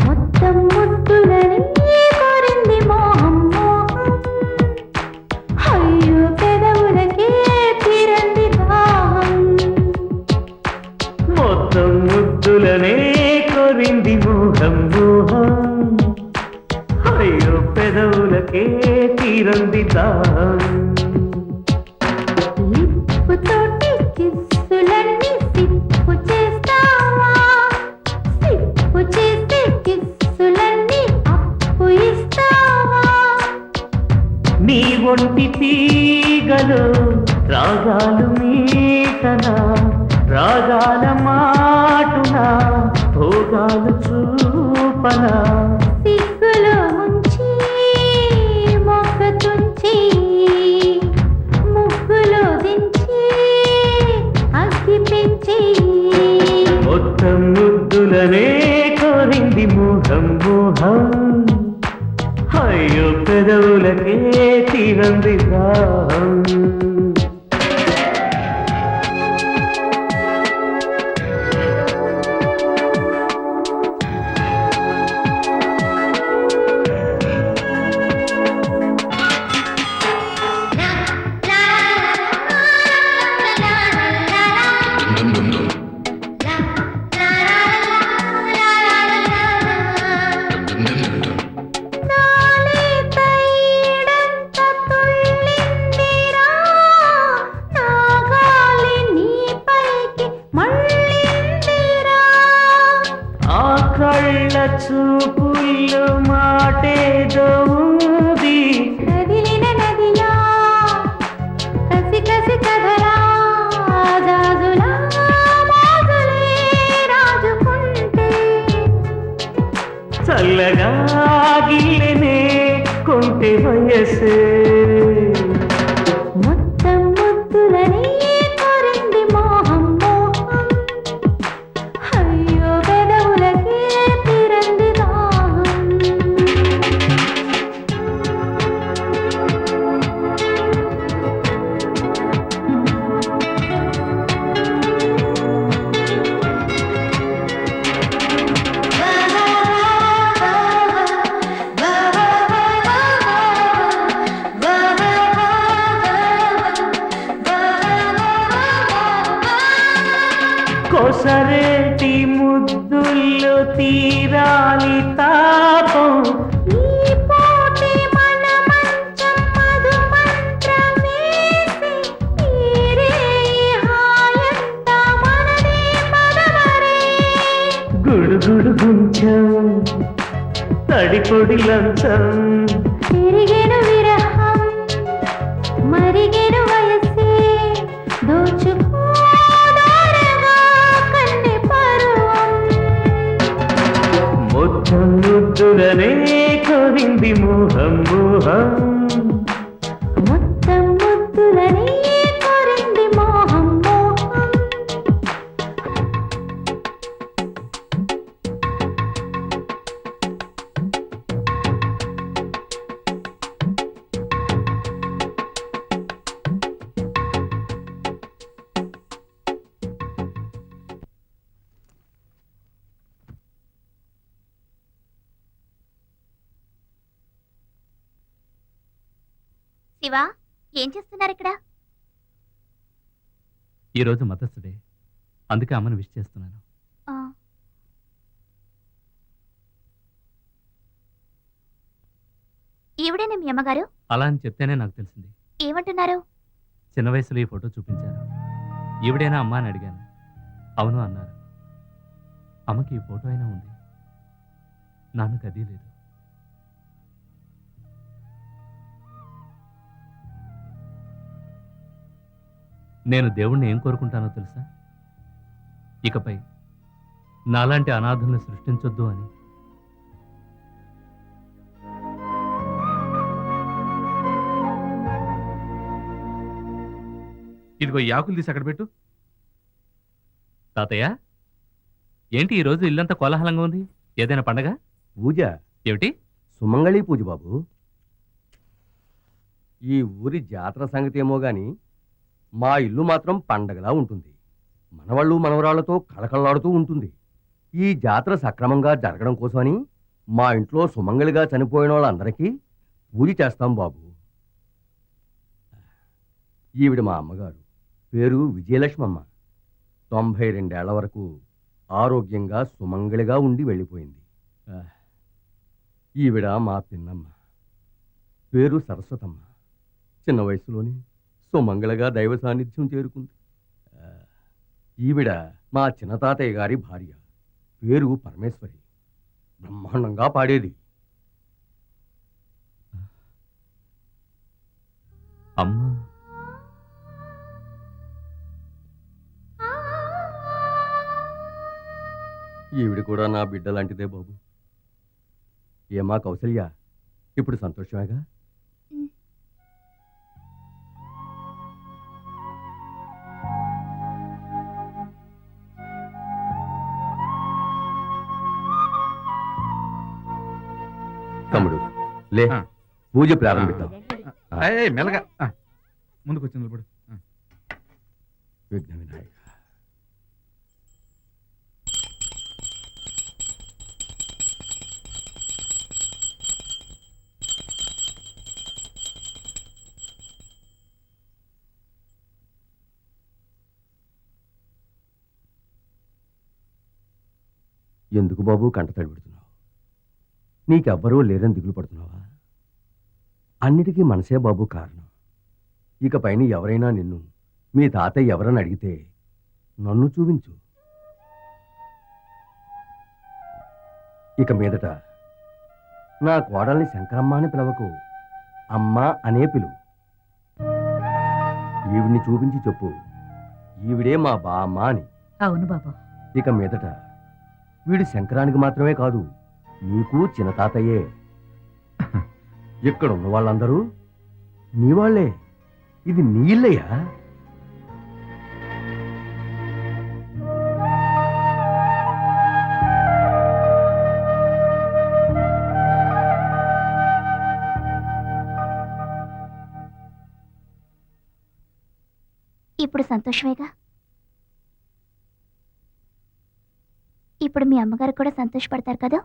మొత్తం ముద్దులని కోరింది మోహం మోహం అయ్యో పెదవులకే తీరంది దాహం మొత్తం ముద్దులనే కోరింది మోహం మోహం అయ్యో పెదవులకే తీరంది దాహం లిప్పుతోటి కిస్సులన్నీ సిప్పు చేస్తావా సిప్పు చేస్తే కిస్సులన్నీ అప్పు ఇస్తావా నీ ఒంటి తీగలు రాగాలు మీటనా రాగాల మాటునా భోగాలు చూపనా సిగ్గులో ముంచి మొక్క తుంచి ముగ్గులో దించి అగ్గి పెంచి మొత్తం ముద్దులనే కోరింది మోహం మోహం అయ్యో పెదవులకే తీరంది దాహం నాలే తైడంత తుళ్ళిందిరా నాగాలి నీపైకి మళ్ళిందిరా ఆ కళ్ళ చూపుల్లో మాటేదో ఉంది కదిలిన నదిలా కసి కసి కదలా జాజులా మోజులే రాజుకుంటే చల్లగా గిల్లెనే కొంటె వయసే మొత్తం ముద్దులని కోరింది మోహం మోహం అయ్యో పెదవులకే తీరంది దాహం కొసరేటి ముద్దుల్లో తీరాలి తాపం ఈ పోటీ మన మంచం మధు మంత్రమేసి తీరే హాయంతా మనదే పదవరే గుడుగుడు గుంచం తడిపొడి లంచం తిరిగెను విరహం మరిగెను వయసే దోచుకోదరగా కన్నె పరువం మొత్తం ముద్దులనే కోరింది మోహం మోహం మొత్తం ముద్దులని కోరింది మోహం మోహం శివ ఏం చేస్తున్నారు ఇక్కడ ఈరోజు మదర్స్ డే, అందుకే అమ్మను విష్ చేస్తున్నాను. ఈవిడేనా మీ అమ్మగారు అలా అని చెప్తేనే నాకు తెలిసింది. ఏమంటున్నారు చిన్న వయసులో ఈ ఫోటో చూపించారు. ఈవిడేనా అమ్మా అని అడిగాను. అవును అన్నారు. అమ్మకి ఈ ఫోటో అయినా ఉంది, నాన్నకు అది లేదు. నేను దేవుణ్ణి ఏం కోరుకుంటానో తెలుసా? ఇకపై నాలాంటి అనాథుల్ని సృష్టించొద్దు అని. ఇదిగో ఈ ఆకులు తీసి అక్కడ పెట్టు. తాతయ్య ఏంటి ఈ రోజు ఇల్లంతా కోలాహలంగా ఉంది? ఏదైనా పండగ? పూజ ఏమిటి? సుమంగళి పూజ బాబు. ఈ ఊరి జాతర సంగతి ఏమో గాని మా ఇల్లు మాత్రం పండగలా ఉంటుంది. మనవాళ్ళు మనవరాళ్లతో కళకళలాడుతూ ఉంటుంది. ఈ జాతర సక్రమంగా జరగడం కోసమని మా ఇంట్లో సుమంగళిగా చనిపోయిన వాళ్ళందరికీ పూజ చేస్తాం బాబు. ఈవిడ మా అమ్మగారు, పేరు విజయలక్ష్మమ్మ. 92 ఏళ్ల వరకు ఆరోగ్యంగా సుమంగళిగా ఉండి వెళ్ళిపోయింది. ఈవిడ మా పిన్నమ్మ, పేరు సరస్వతమ్మ. చిన్న వయసులోనే సుమంగళగా దైవ సాన్నిధ్యం చేరుకుంది. ఈవిడ మా చిన్న తాతయ్య గారి భార్య, పేరు పరమేశ్వరి. బ్రహ్మాండంగా పాడేది. అమ్మా, ఈవిడ కూడా నా బిడ్డ లాంటిదే బాబు. ఏమా కౌసల్య, ఇప్పుడు సంతోషమేగా? తమ్ముడు లే, ఆ. పూజ ప్రారంభిద్దాం. ఏయ్, మెల్లగా ముందుకు వచ్చి నిలబడు. విఘ్న వినాయక. ఎందుకు బాబు కంట తడిపెడుతున్నావు? నీకెవ్వరూ లేరని దిగులు పడుతున్నావా? అన్నిటికీ మనసే బాబు కారణం. ఇక పైన ఎవరైనా నిన్ను మీ తాతయ్య ఎవరని అడిగితే నన్ను చూపించు. ఇక మీదట నా కోడల్ని శంకరమ్మ అని పిలవకు, అమ్మ అనే పిలువు. ఈవిడ్ని చూపించి చెప్పు, ఈవిడే మా బామ్మ అని. అవును బాబు. ఇక మీదట వీడు శంకరానికి మాత్రమే కాదు, నీకు చిన్న తాతయ్యే. ఇక్కడ ఉన్న వాళ్ళందరూ నీ వాళ్ళే. ఇది నీ ఇల్లయ్యా. ఇప్పుడు సంతోషమేగా? ఇప్పుడు మీ అమ్మగారు కూడా సంతోషపడతారు కదా?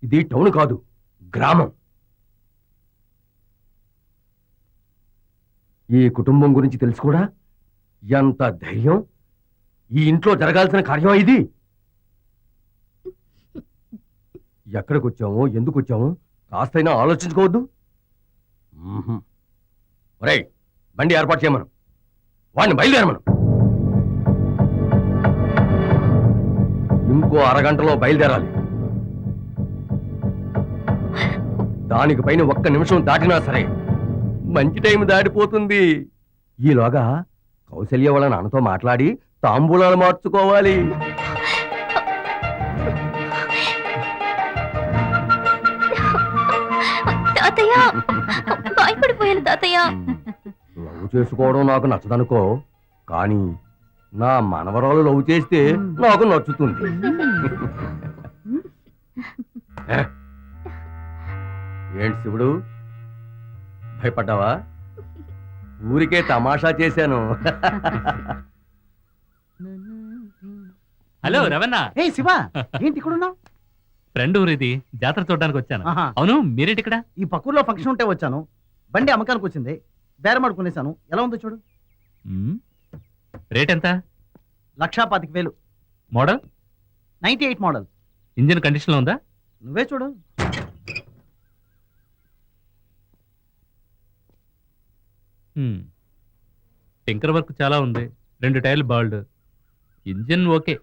ఇది టౌన్ కాదు, గ్రామం. ఈ కుటుంబం గురించి తెలుసు కూడా ఎంత ధైర్యం! ఈ ఇంట్లో జరగాల్సిన కార్యం ఇది. ఎక్కడికి వచ్చామో, ఎందుకు వచ్చామో కాస్తైనా ఆలోచించుకోవద్దు. ఒరేయ్, బండి ఏర్పాటు చేయమను, వాడిని బయలుదేరమను. ఇంకో అరగంటలో బయలుదేరాలి. దానికి పైన ఒక్క నిమిషం దాటినా సరే మంచి టైం దాటిపోతుంది. ఈలోగా కౌసల్య వాళ్ళ నాన్నతో మాట్లాడి తాంబూలాలు మార్చుకోవాలి. తాతయ్య, భయపడిపోయాను తాతయ్య. లవ్ చేసుకోవడం నాకు నచ్చదనుకో, కానీ నా మనవరాలు లవ్ చేస్తే నాకు నచ్చుతుంది. ఏంటి శివుడు, భయపడ్డావా? ఊరికే తమాషా చేశాను. హలో రవణ. ఏ శివ, ఏంటి ఇక్కడ ఉన్నావు? ఫ్రెండ్ ఊరిది, జాతర చూడడానికి వచ్చాను. ఆహా. అవును, మీరేంటి ఇక్కడ? ఈ పక్కూర్లో ఫంక్షన్ ఉంటే వచ్చాను. బండి అమ్మకానికి వచ్చింది, బేరం కొనేశాను. ఎలా ఉందో చూడు. రేట్ ఎంత? 1,25,000. మోడల్? 98 మోడల్. ఇంజిన్ కండిషన్ లో ఉందా? నువ్వే చూడు. టింకర్ వర్క్ చాలా ఉంది, 2 టైర్లు బాల్డ్, ఇంజిన్ ఓకే.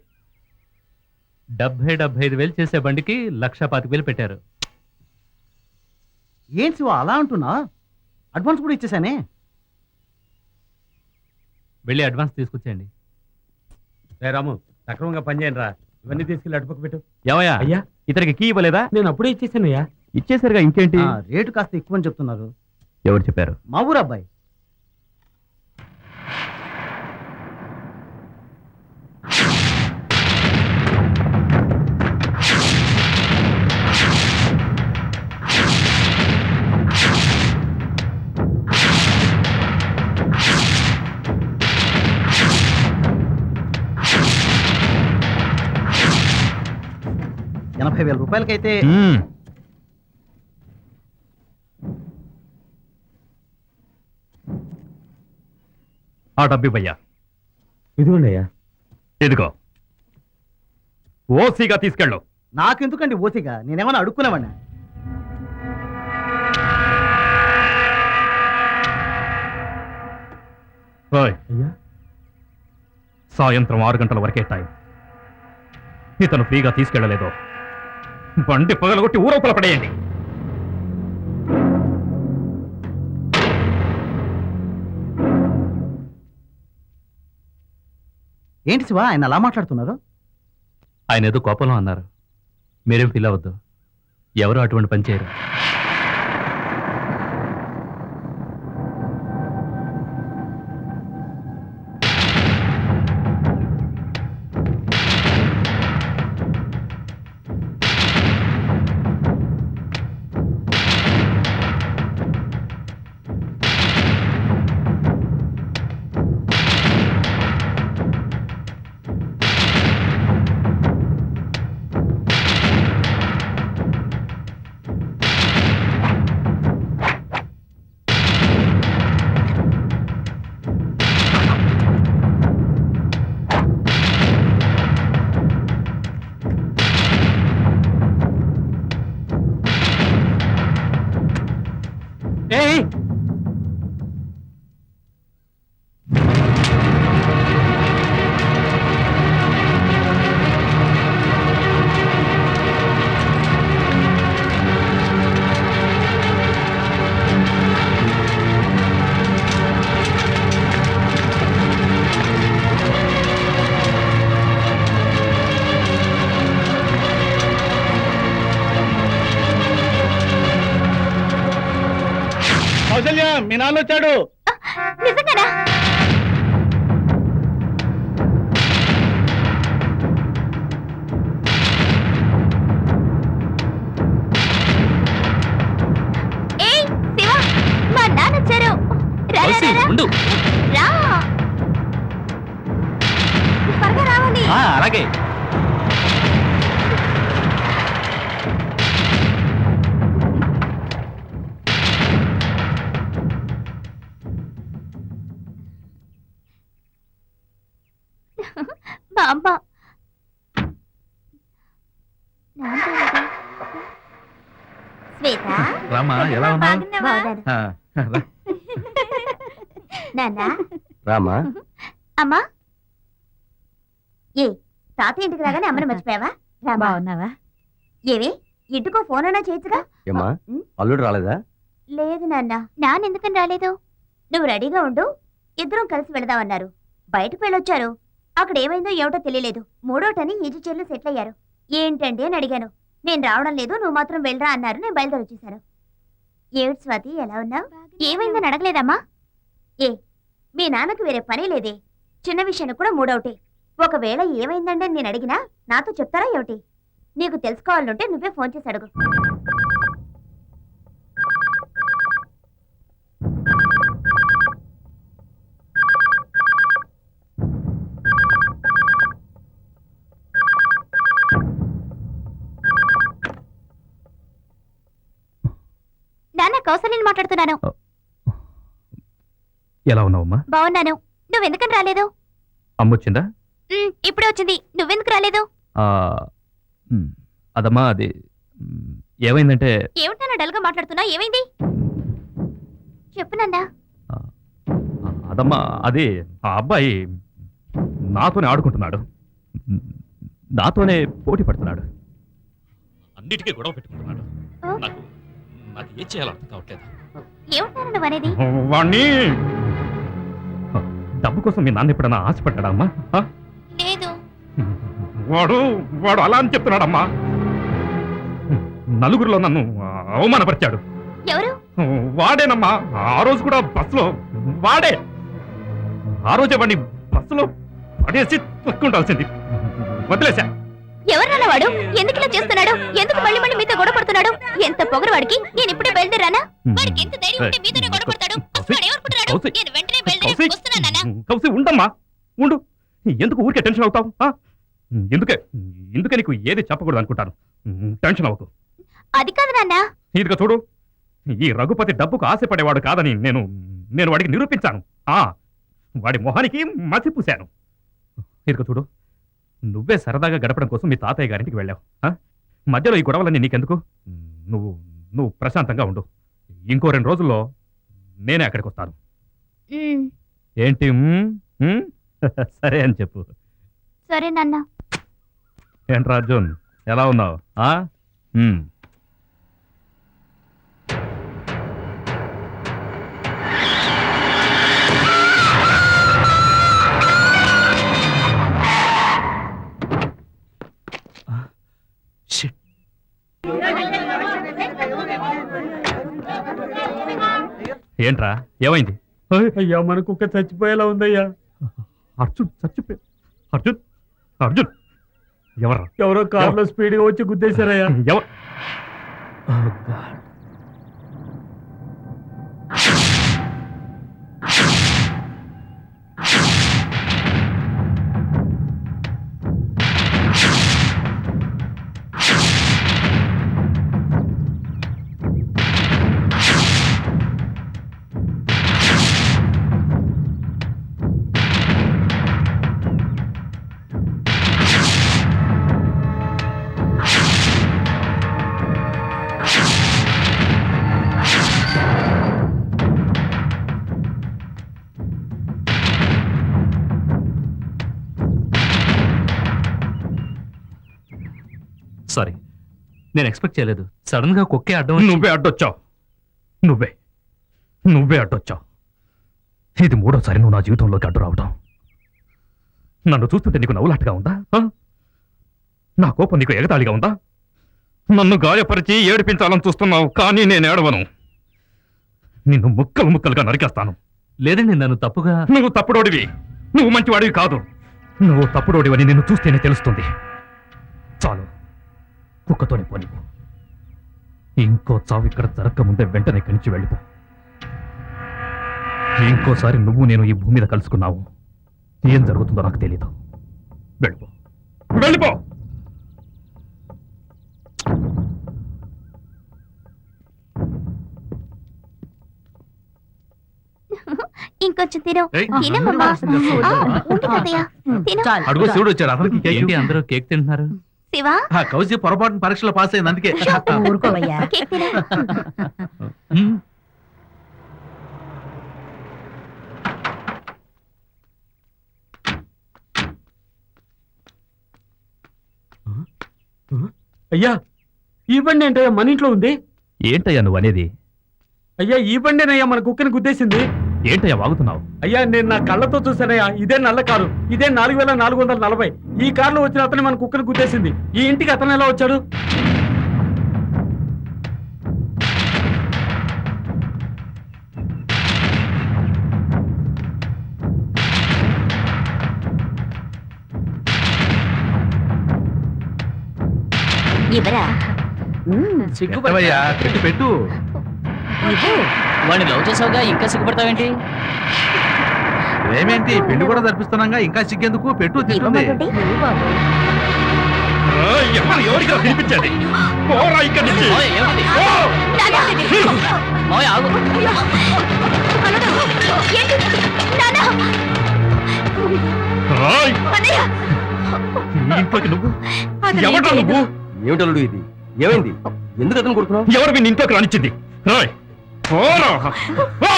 70-75 చేసే బండికి 1,25,000 పెట్టారు. ఏం శివ అలా అంటున్నా? అడ్వాన్స్ కూడా ఇచ్చేసానే. వెళ్ళి అడ్వాన్స్ తీసుకొచ్చేయండి. రాము సక్రమంగా పనిచేయండి రా. ఇవన్నీ తీసుకెళ్ళి అటుపక్క పెట్టు. ఏమయ్యా అయ్యా ఇతనికి కీ ఇవ్వలేదా? నేను అప్పుడే ఇచ్చేసాను అయ్యా. ఇచ్చేసరిగా ఇంకేంటి? రేటు కాస్త ఎక్కువ అని చెప్తున్నారు. ఎవరు చెప్పారు? మా ఊరు అబ్బాయి. రూపాయలకైతే ఆ డబ్బివ్వయ్యా. ఇదిగోండి అయ్యా. ఇదిగో ఓసీగా తీసుకెళ్ళు. నాకెందుకండి ఓసిగా? నేనేమన్నా అడుక్కునేవాడినా? ఓయ్, అయ్యా సాయంత్రం 6 గంటల వరకే టైం. ఇతను ఫ్రీగా తీసుకెళ్ళలేదో బండి పగలగొట్టి ఊరవతల పడేయండి. ఏంటి శివ ఆయన అలా మాట్లాడుతున్నారు? ఆయన ఏదో కోపంలో అన్నారు. మీరేం ఫీల్ అవ్వద్దు. ఎవరు అటువంటి పని చేయరు. కౌసల్య మీ నాన్న వచ్చాడు. నిజంగానా? ఏయ్ శివ, మా నాన్న వచ్చారు. రా, రా, కౌసి, రా, రా. ఉండు. రా. త్వరగా రావాలి. అలాగే. మా అమ్మ. శ్వేత, రామా ఎలా ఉన్నావు? బాగున్నాను. నాన్న, రామా అమ్మా. ఏ తాత ఇంటికి రాగానే అమ్మని మర్చిపోయావా? బాగున్నావా? ఏవి ఇంటికో ఫోన్ అయినా చేయొచ్చుగా? ఏమ్మా అల్లుడు రాలేదా? లేదు నాన్న. నాన్న ఎందుకని రాలేదు? నువ్వు రెడీగా ఉండు, ఇద్దరం కలిసి వెళదామన్నారు. బయటకు వెళ్ళొచ్చారు. అక్కడ ఏమైందో ఏమిటో తెలియలేదు. మూడోటని ఈజీ చెల్లు సెటిల్ అయ్యారు. ఏంటండి అని అడిగాను. నేను రావడం లేదు, నువ్వు మాత్రం వెళ్ళరా అన్నారు. నేను బయలుదేరి వచ్చేసాను. ఏమిటి స్వాతి, ఎలా ఉన్నావు? ఏమైందని అడగలేదమ్మా? ఏ మీ నాన్నకు వేరే పని లేదే? చిన్న విషయానికి కూడా మూడవుటే. ఒకవేళ ఏమైందండి అని నేను అడిగినా నాతో చెప్తారా ఏమిటి? నీకు తెలుసుకోవాలంటే నువ్వే ఫోన్ చేసి అడుగు. నాన్న, కౌసల్యని మాట్లాడుతున్నాను. ఎలా ఉన్నావమ్మా? బాగున్నాను. నువ్వెందుకని రాలేదు? అమ్మొచ్చిందా? ఇప్పుడే వచ్చింది. నువ్వెందుకు రాలేదు? అదమ్మా అది ఏమైందంటే ఏమిటన్నా డల్గా మాట్లాడుతున్నా? ఏమైంది చెప్పు నాన్న. అదమ్మా అది ఆ అబ్బాయి నాతోనే ఆడుకుంటున్నాడు, నాతోనే పోటీ పడుతున్నాడు, అన్నిటికీ గొడవ పెట్టుకుంటున్నాడు. నాకు ఏం చేయాలో అర్థం కావట్లేదు. ఏమిటన్నా నువ్వు అనేది? డబ్బు కోసం మీ నాన్న ఎప్పుడన్నా ఆశపడ్డాడా అమ్మా ఆ? లేదు. వాడు వాడు అలా అని చెప్తున్నాడమ్మా. నలుగురిలో నన్ను అవమానపరిచాడు. ఎవరు? వాడేనమ్మా. ఆ రోజు కూడా బస్సులో వాడే. ఆ రోజే వాడిని బస్సులో పడేసి తొక్కుండాల్సింది. వదిలేశా. ఎవరన్నా వాడు? ఎందుకు ఇలా చేస్తున్నాడు? ఎందుకు మళ్ళీ మళ్ళీ మీతో గొడవ పడుతున్నాడు? ఎంత పొగరు వాడికి! నేను ఇప్పుడే బయలుదేరానా? వాడికి ఎంత ధైర్యం ఉంటే మీతోనే గొడవ పడతాడు? అసలు వాడు ఏమనుకుంటున్నాడు? నేను వెంటనే బయలుదేరి వస్తున్నాను నాన్న. కౌసి ఉండమ్మా, ఉండు. ఎందుకు ఊరికే టెన్షన్ అవుతావు? ఎందుకే నీకు ఏది చెప్పకూడదు అనుకుంటాను. టెన్షన్ అవ్వకు. అది కాదు నాన్న. ఇదిగా చూడు, ఈ రఘుపతి డబ్బుకు ఆశపడేవాడు కాదని నేను వాడికి నిరూపించాను. వాడి మొహానికి మసి పూశాను. ఇదిగా చూడు, నువ్వే సరదాగా గడపడం కోసం మీ తాతయ్య గారింటికి వెళ్ళావు. మధ్యలో ఈ గొడవలన్నీ నీకెందుకు? నువ్వు ప్రశాంతంగా ఉండు. ఇంకో 2 రోజుల్లో నేనే అక్కడికి వస్తాను. ఏంటి సరే అని చెప్పు. సరే నాన్న. ఏంట్రా అర్జున్, ఎలా ఉన్నావు? ఏంట్రా, ఏమైంది? అయ్యా మన కుక్క చచ్చిపోయేలా ఉందయ్యా. అర్జున్ చచ్చిపోయి అర్జున్ అర్జున్ ఎవరా? ఎవరో కార్లో స్పీడ్గా వచ్చి గుద్దేశారయ్యా. ఎవరు? సారీ, నేను ఎక్స్పెక్ట్ చేయలేదు. సడన్ గా కుక్కే అడ్డం. నువ్వే అడ్డొచ్చావు. నువ్వే అడ్డొచ్చావు. ఇది 3వ సారి నువ్వు నా జీవితంలోకి అడ్డు రావడం. నన్ను చూస్తుంటే నీకు నవ్వులాటగా ఉందా? నా కోపం నీకు ఎగతాళిగా ఉందా? నన్ను గాయపరిచి ఏడిపించాలని చూస్తున్నావు, కానీ నేను ఏడవను. నిన్ను ముక్కలుగా నరికేస్తాను. లేదండి, నన్ను తప్పుగా. నువ్వు తప్పుడోడివి. నువ్వు మంచివాడివి కాదు. నువ్వు తప్పుడోడివని నిన్ను చూస్తేనే తెలుస్తుంది. చాలు, కుక్కతోనే పోనిపో. ఇంకో చావు ఇక్కడ జరగక ముందే వెంటనే ఇక్కడి నుంచి వెళ్ళిపో. ఇంకోసారి నువ్వు నేను ఈ భూమి మీద కలుసుకున్నావు, ఏం జరుగుతుందో నాకు తెలీదు. వెళ్ళిపో. ఇంకొంచెం తిను. తినమ్మా. ఉండు తాతయ్య, తిను. అడుగు శివుడు వచ్చాడు, అతనికి కేక్ ఏంటి అందరూ కేక్ తింటున్నారు? శివ, కౌసి పొరపాటున పరీక్షలో పాస్ అయింది, అందుకే. ఊరుకోవయ్యా. కేక్ తిను. అయ్యా ఈ బండి ఏంటయ్యా మన ఇంట్లో ఉంది? ఏంటయ్యా నువ్వు అనేది? అయ్యా ఈ బండేనయ్యా మన కుక్కని గుద్దేసింది. ఏంటయ్యా వాగుతున్నావు? అయ్యా నేను నా కళ్ళతో చూసానయ్యా. ఇదే నల్ల కారు, ఇదే 4440. ఈ కారులో వచ్చిన అతను మన కుక్కని గుద్దేసింది. ఈ ఇంటికి అతను ఎలా వచ్చాడు? ఇవరా? సిగ్గుపడవయ్యా, పెట్టు. వాడిని లవ్ చేసావుగా, ఇంకా సిగ్గుపడతావేంటి? ఏమేంటి, పెళ్లి కూడా జరిపిస్తున్నాగా, ఇంకా సిగ్గెందుకు? పెట్టు, తింటుంది. ఎవరికి పిలిపించేది? పోరా ఇక్కడి నుంచి. మావయ్య, ఏమిటిది? మావయ్య, ఆగు. రాయ్. ఈ ఇంట్లోకి నువ్వు ఎవడ్రా నువ్వు? ఏమిటలుడు ఇది? ఏమైంది? ఎందుకు అతను కొడుతున్నావు? ఎవరు మీ ఇంట్లోకి రానిచ్చింది? రాయ్. పోరా. పో.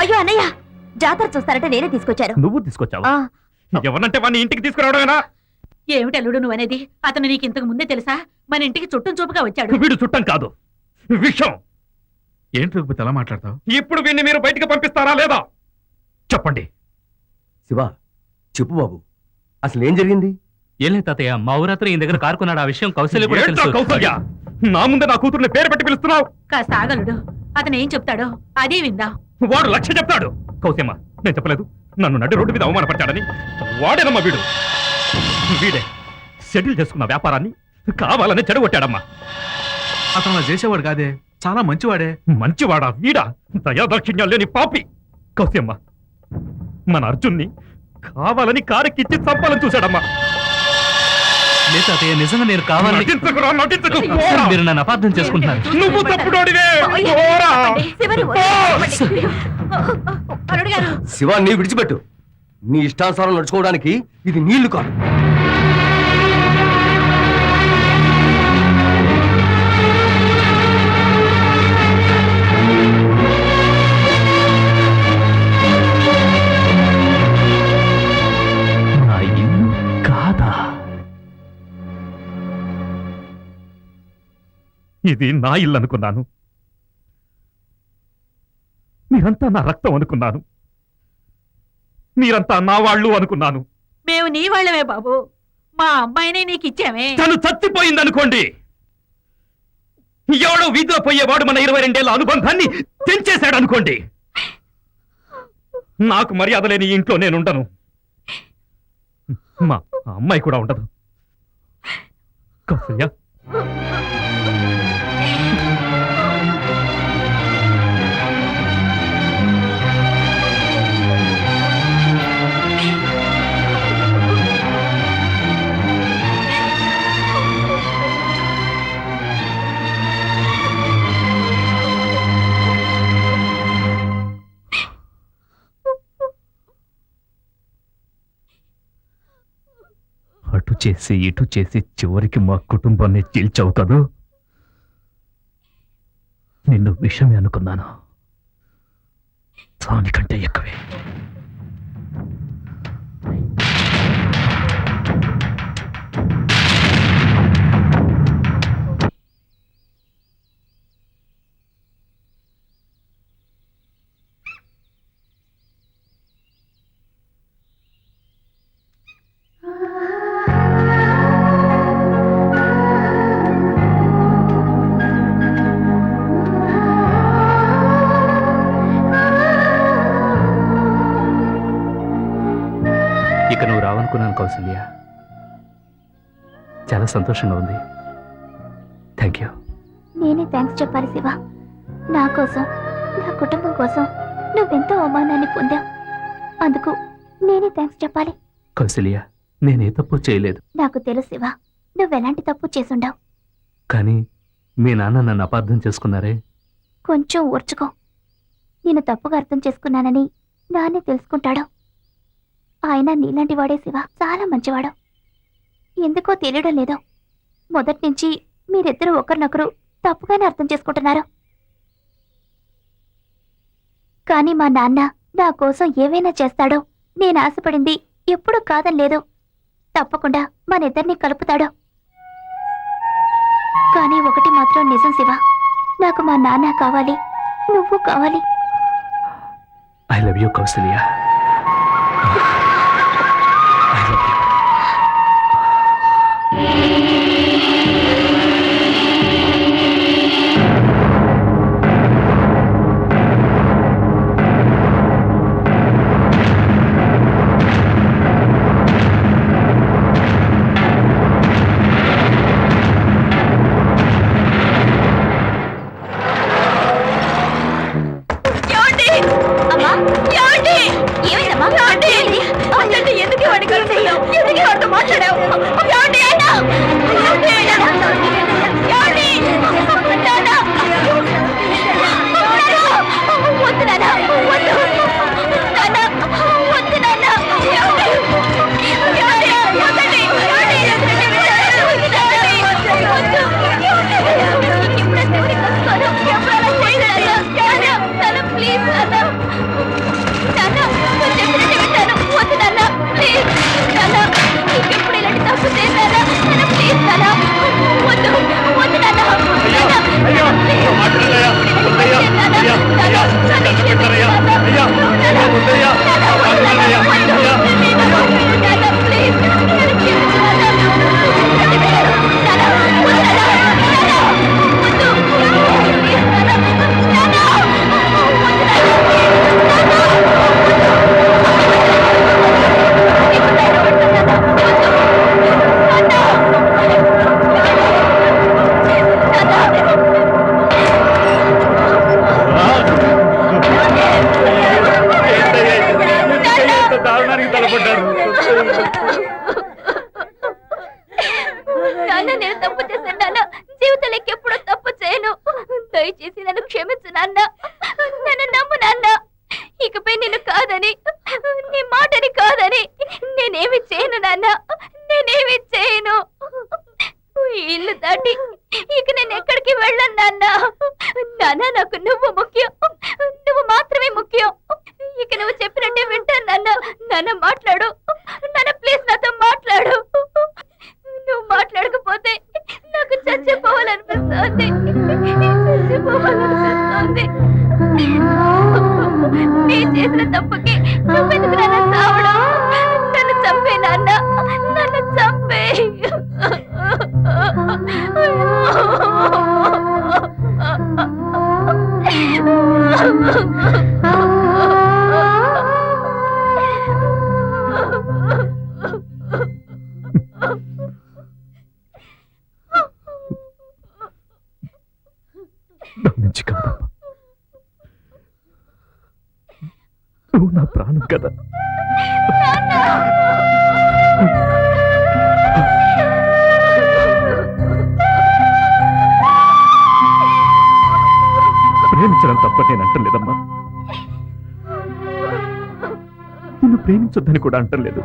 అయ్యో అన్నయ్య, జాతర చూస్తారంటే నేనే తీసుకొచ్చాను. నువ్వు తీసుకొచ్చావా? ఎవరంటే వాడిని ఇంటికి తీసుకురావడమేనా? ఏమిటి అల్లుడు నువ్వనేది? అతను నీకు ఇంతకు ముందే తెలుసా? మన ఇంటికి చుట్టం చూపుగా వచ్చాడు. వీడు చుట్టం కాదు, విషం. ఏంటి రఘుపతి అలా మాట్లాడతావు? ఇప్పుడు వీడిని మీరు బయటికి పంపిస్తారా లేదా? చెప్పండి. శివ చెప్పు బాబు, అసలు ఏం జరిగింది? ఏం లేదు తాతయ్య, మా ఊరతను ఈ దగ్గర కారుకున్నాడు. ఆ విషయం కౌశల్య కూడా ఏంట్రా తెలుసు. కౌసల్య, నా ముందే నా కూతుర్ని పేరు పెట్టి పిలుస్తున్నావు? కాస్త ఆగలుడు, అతను ఏం చెప్తాడో అదే విందాం. వాడు లక్ష్య చెప్తాడు. కౌసమ్మ, నేను చెప్పలేదు నన్ను నడి రోడ్డు మీద అవమానపరిచాడని? వాడేనమ్మా వీడే సెటిల్ చేసుకున్న వ్యాపారాన్ని కావాలని చెడగొట్టాడమ్మా. అతను అలా చేసేవాడు కాదే, చాలా మంచివాడే. మంచివాడా వీడా? దయాదాక్షిణ్యాలు లేని పాపి. కౌసమ్మ, మన అర్జున్ని కావాలని కారెక్కిచ్చి చంపాలని చూశాడమ్మా. లేదు తాతయ్య, నిజంగా నేను కావాలని. నటించకురా, నటించకు. మీరు నన్ను అపార్థం చేసుకుంటున్నారు. నువ్వు తప్పుడోడివే. పోరా. అల్లుడు గారు, శివ, నీ విడిచిపెట్టు. నీ ఇష్టానుసారం నడుచుకోవడానికి ఇది నీళ్లు కాదు. నా ఇల్లు కాదా? ఇది నా ఇల్లు అనుకున్నాను. మీరంతా నా రక్తం అనుకున్నాను. మీరంతా నా వాళ్ళు అనుకున్నాను. మేము నీ వాళ్ళమే బాబు. మా అమ్మాయిని నీకు ఇచ్చామే. తను చచ్చిపోయిందనుకోండి, ఎవడో వీధిలో పోయేవాడు మన 22 ఏళ్ల అనుబంధాన్ని తెంచేశాడు అనుకోండి, నాకు మర్యాద లేని ఈ ఇంట్లో నేనుండను. మా అమ్మాయి కూడా ఉండదు. కౌసల్య, అటు చేసి ఇటు చేసి చివరికి మా కుటుంబాన్ని చీల్చావు కదూ. నిన్ను విషమే అనుకున్నాను, దానికంటే ఎక్కువే. ఇక నువ్వు రావనుకున్నాను కౌసల్య. చాలా సంతోషంగా ఉంది. Thank you. నేనే థ్యాంక్స్ చెప్పాలి శివ. నా కోసం, నా కుటుంబం కోసం నువ్వెంతో అవమానాన్ని పొందావు. అందుకు నేనే థ్యాంక్స్ చెప్పాలి. కౌసల్య, నేనే తప్పు చేయలేదు. నాకు తెలుసు శివ, నువ్వెలాంటి తప్పు చేసుండావు. కానీ మీ నాన్న నన్ను అపార్థం చేసుకున్నారే. కొంచెం ఊర్చుకో. నేను తప్పుగా అర్థం చేసుకున్నానని నాన్నే తెలుసుకుంటాడు. ఆయన నీలాంటి వాడే శివ, చాలా మంచివాడు. ఎందుకో తెలియడం లేదో, మొదటి నుంచి మీరిద్దరూ ఒకరినొకరు తప్పుగానే అర్థం చేసుకుంటున్నారు. కానీ మా నాన్న నా కోసం ఏవైనా చేస్తాడో, నేను ఆశపడింది ఎప్పుడూ కాదని లేదు. తప్పకుండా మనిద్దరినీ కలుపుతాడు. కానీ ఒకటి మాత్రం నిజం శివ, నాకు మా నాన్న కావాలి, నువ్వు కావాలి. I love you Kausalya. I love you. అయ్యా దయచేసి నన్ను క్షమించు నాన్న, నన్ను నమ్ము నాన్న. ఇకపై నేను కాదని, నీ మాటని కాదని నేనేమి చేయను నాన్న, నేనేమి చేయను. ఈ ఇల్లు దాటి ఇక నేను ఎక్కడికి వెళ్ళను నాన్న. నాన్న, నాకు నువ్వు ముఖ్యం, నువ్వు మాత్రమే ముఖ్యం. ఇక నువ్వు చెప్పినట్టే వింటాను నాన్న. నాన్న మాట్లాడు నాన్న, ప్లీజ్ నాతో మాట్లాడు. నువ్వు మాట్లాడకపోతే నాకు చచ్చిపోవాలనిపిస్తుంది, చచ్చిపోవాలనిపిస్తుంది. నీ చేసిన తప్పుకి నువ్వెందుకు నన్ను చావడం? నన్ను చంపే నాన్న, నన్ను చంపే. నా నుంచి కాదమ్మా, నువ్వు నా ప్రాణం కదా. ప్రేమించడం తప్ప నేను అంటలేదమ్మా, నిన్ను ప్రేమించొద్దని కూడా అంటలేదు.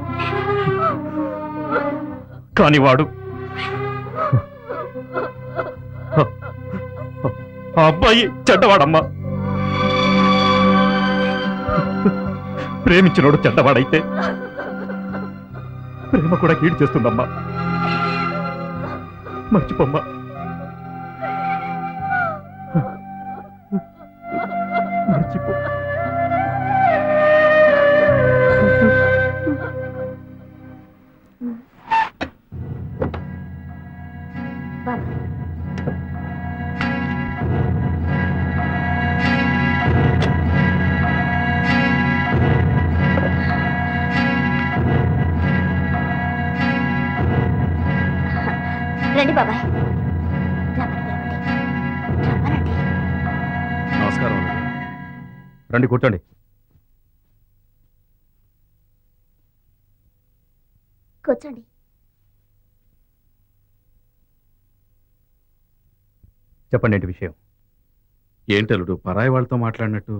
కాని వాడు ఆ అబ్బాయి చెడ్డవాడమ్మా. ప్రేమించినోడు చెడ్డవాడైతే ప్రేమ కూడా కీడు చేస్తుందమ్మా. మర్చిపోమ్మా. మర్చిపో. రండి బాబాయ్, రమ్మనండి. నమస్కారం. రండి, కూర్చోండి. కూర్చోండి. చెప్పండి, ఏంటి విషయం? ఏంటలుడు పరాయి వాళ్ళతో మాట్లాడినట్టు?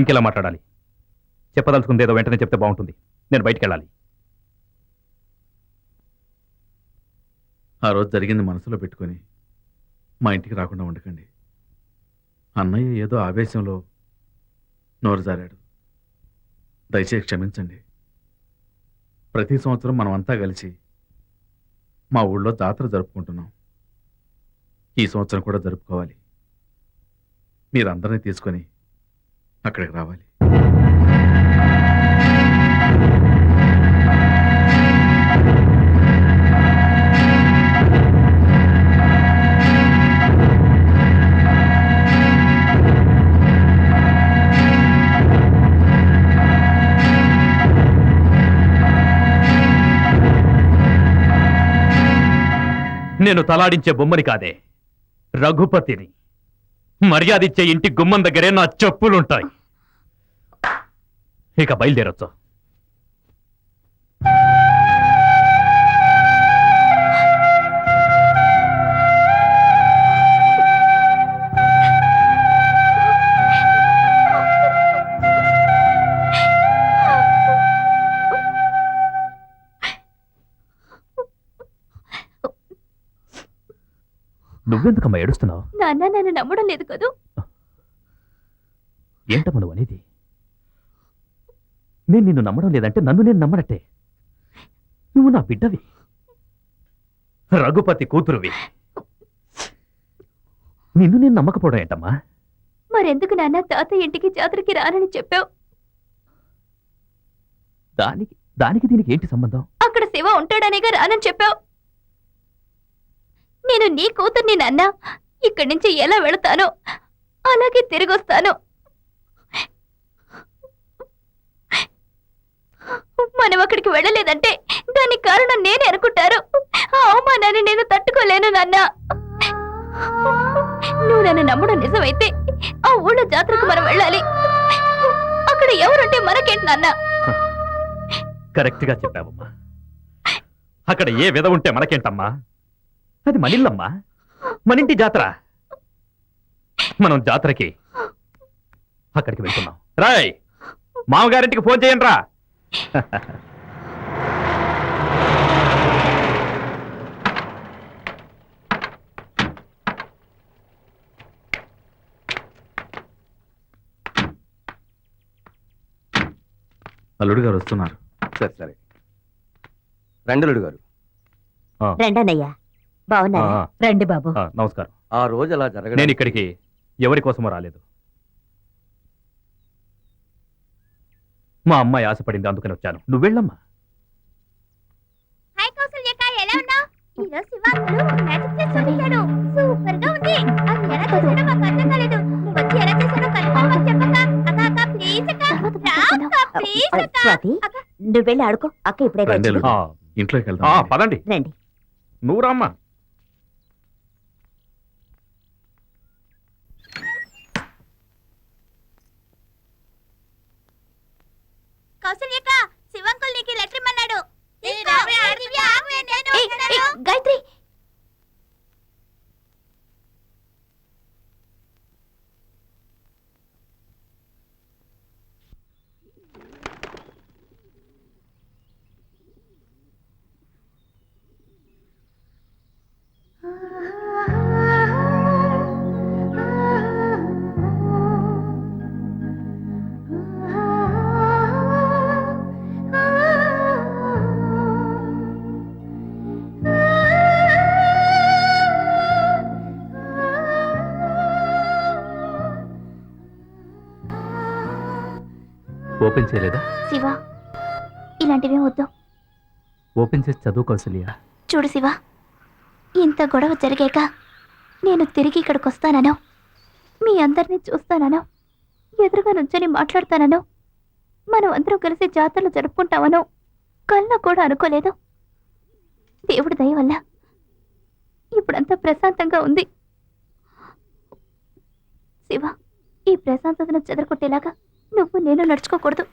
ఇంకెలా మాట్లాడాలి? చెప్పదలుచుకుంది ఏదో వెంటనే చెప్తే బాగుంటుంది. నేను బయటికి వెళ్ళాలి. ఆ రోజు జరిగింది మనసులో పెట్టుకొని మా ఇంటికి రాకుండా ఉండకండి. అన్నయ్య ఏదో ఆవేశంలో నోరు జారాడు. దయచేసి క్షమించండి. ప్రతి సంవత్సరం మనమంతా కలిసి మా ఊళ్ళో జాతర జరుపుకుంటున్నాం. ఈ సంవత్సరం కూడా జరుపుకోవాలి. మీరందరినీ తీసుకొని అక్కడికి రావాలి. నేను తలాడించే బొమ్మని కాదే, రఘుపతిని. మర్యాదిచ్చే ఇంటి గుమ్మం దగ్గరే నా చెప్పులుంటాయి. ఇక బయలుదేరొచ్చు. నువ్వెందుకమ్మా ఏడుస్తున్నావు? నాన్న, నన్ను నమ్మడం లేదు కదూ? ఏంటమ్మా నువ్వు అనేది? నేను నిన్ను నమ్మడం లేదంటే నన్ను నేను నమ్మనట్టే. నువ్వు నా బిడ్డవి, రఘుపతి కూతురువి. నిన్ను నేను నమ్మకపోవడం ఏంటమ్మా? మరెందుకు నాన్న తాతయ్య ఇంటికి జాతరకి రానని చెప్పావు? దానికి దీనికి ఏంటి సంబంధం? అక్కడ శివ ఉంటాడనేగా రానని చెప్పావు. నేను నీ కూతుర్ని నాన్న. ఇక్కడి నుంచి ఎలా వెళతానో అలాగే తిరిగొస్తాను. మనం అక్కడికి వెళ్ళలేదంటే దానికి కారణం నేనే అనుకుంటారు. ఆ అవమానాన్ని నేను తట్టుకోలేను నాన్న. నువ్వు నన్ను నమ్మడం నిజమైతే ఆ ఊళ్ళో జాతరకు మనం వెళ్ళాలి. అక్కడ ఎవరుంటే మనకేంటి నాన్న? కరెక్ట్ గా చెప్పావమ్మా. అక్కడ ఏ విధ ఉంటే మనకేంటమ్మా? అది మనిల్లమ్మా, మనింటి జాతర. మనం జాతరకి అక్కడికి వెళ్తున్నాం. రాయ్, మామగారింటికి ఫోన్ చేయండి రా. అల్లుడు గారు వస్తున్నారు. సరే సరే రండలుడు గారు. రండన్నయ్యా, బాగున్నారా? రండి బాబు. నమస్కారం. ఆ రోజు అలా జరగడం నేను ఇక్కడికి ఎవరి కోసమో రాలేదు. మా అమ్మాయి ఆశపడింది, అందుకని వచ్చాను. నువ్వు వెళ్ళమ్మా. హాయ్ కౌసల్యక్క, ఎలా ఉన్నావ్? ఈ రోజు శివ అంకుల్ ఒక మ్యాజిక్ చేసి చూపించాడు. సూపర్ గా ఉంది. అది ఎలా చేశాడో మాకు అర్థం కాలేదు. నువ్వు వచ్చి ఎలా చేశాడో కన్ఫర్మ్ అని చెప్పక్క. అక్క అక్క ప్లీజ్ అక్క, రా అక్క ప్లీజ్ అక్క. స్వాతి, నువ్వు వెళ్ళి ఆడుకో. అక్క ఇప్పుడే రండి వచ్చింది. అల్లుడు. ఇంట్లోకి వెళ్దాం. పదండి. రండి. నువ్వు రామ్మా. కౌసల్యక్క, శివ అంకుల్ నీకు లెటర్ ఇమ్మన్నాడు. గాయత్రి, ఓపెన్ చేయలేదా? శివ, ఇలాంటివే వద్దు. ఓపెన్ చేసి చదువు కౌసల్య. చూడు శివ, ఇంత గొడవ జరిగాక నేను తిరిగి ఇక్కడికి వస్తానను, మీ అందరినీ చూస్తానను, ఎదురుగా నుంచొని మాట్లాడతానను, మనం అందరం కలిసి జాతరలు జరుపుకుంటామను కళ్ళ కూడా అనుకోలేదు. దేవుడి దయ వల్ల ఇప్పుడంతా ప్రశాంతంగా ఉంది. శివ, ఈ ప్రశాంతతను చెదరగొట్టేలాగా నువ్వు నేను నడుచుకోకూడదు,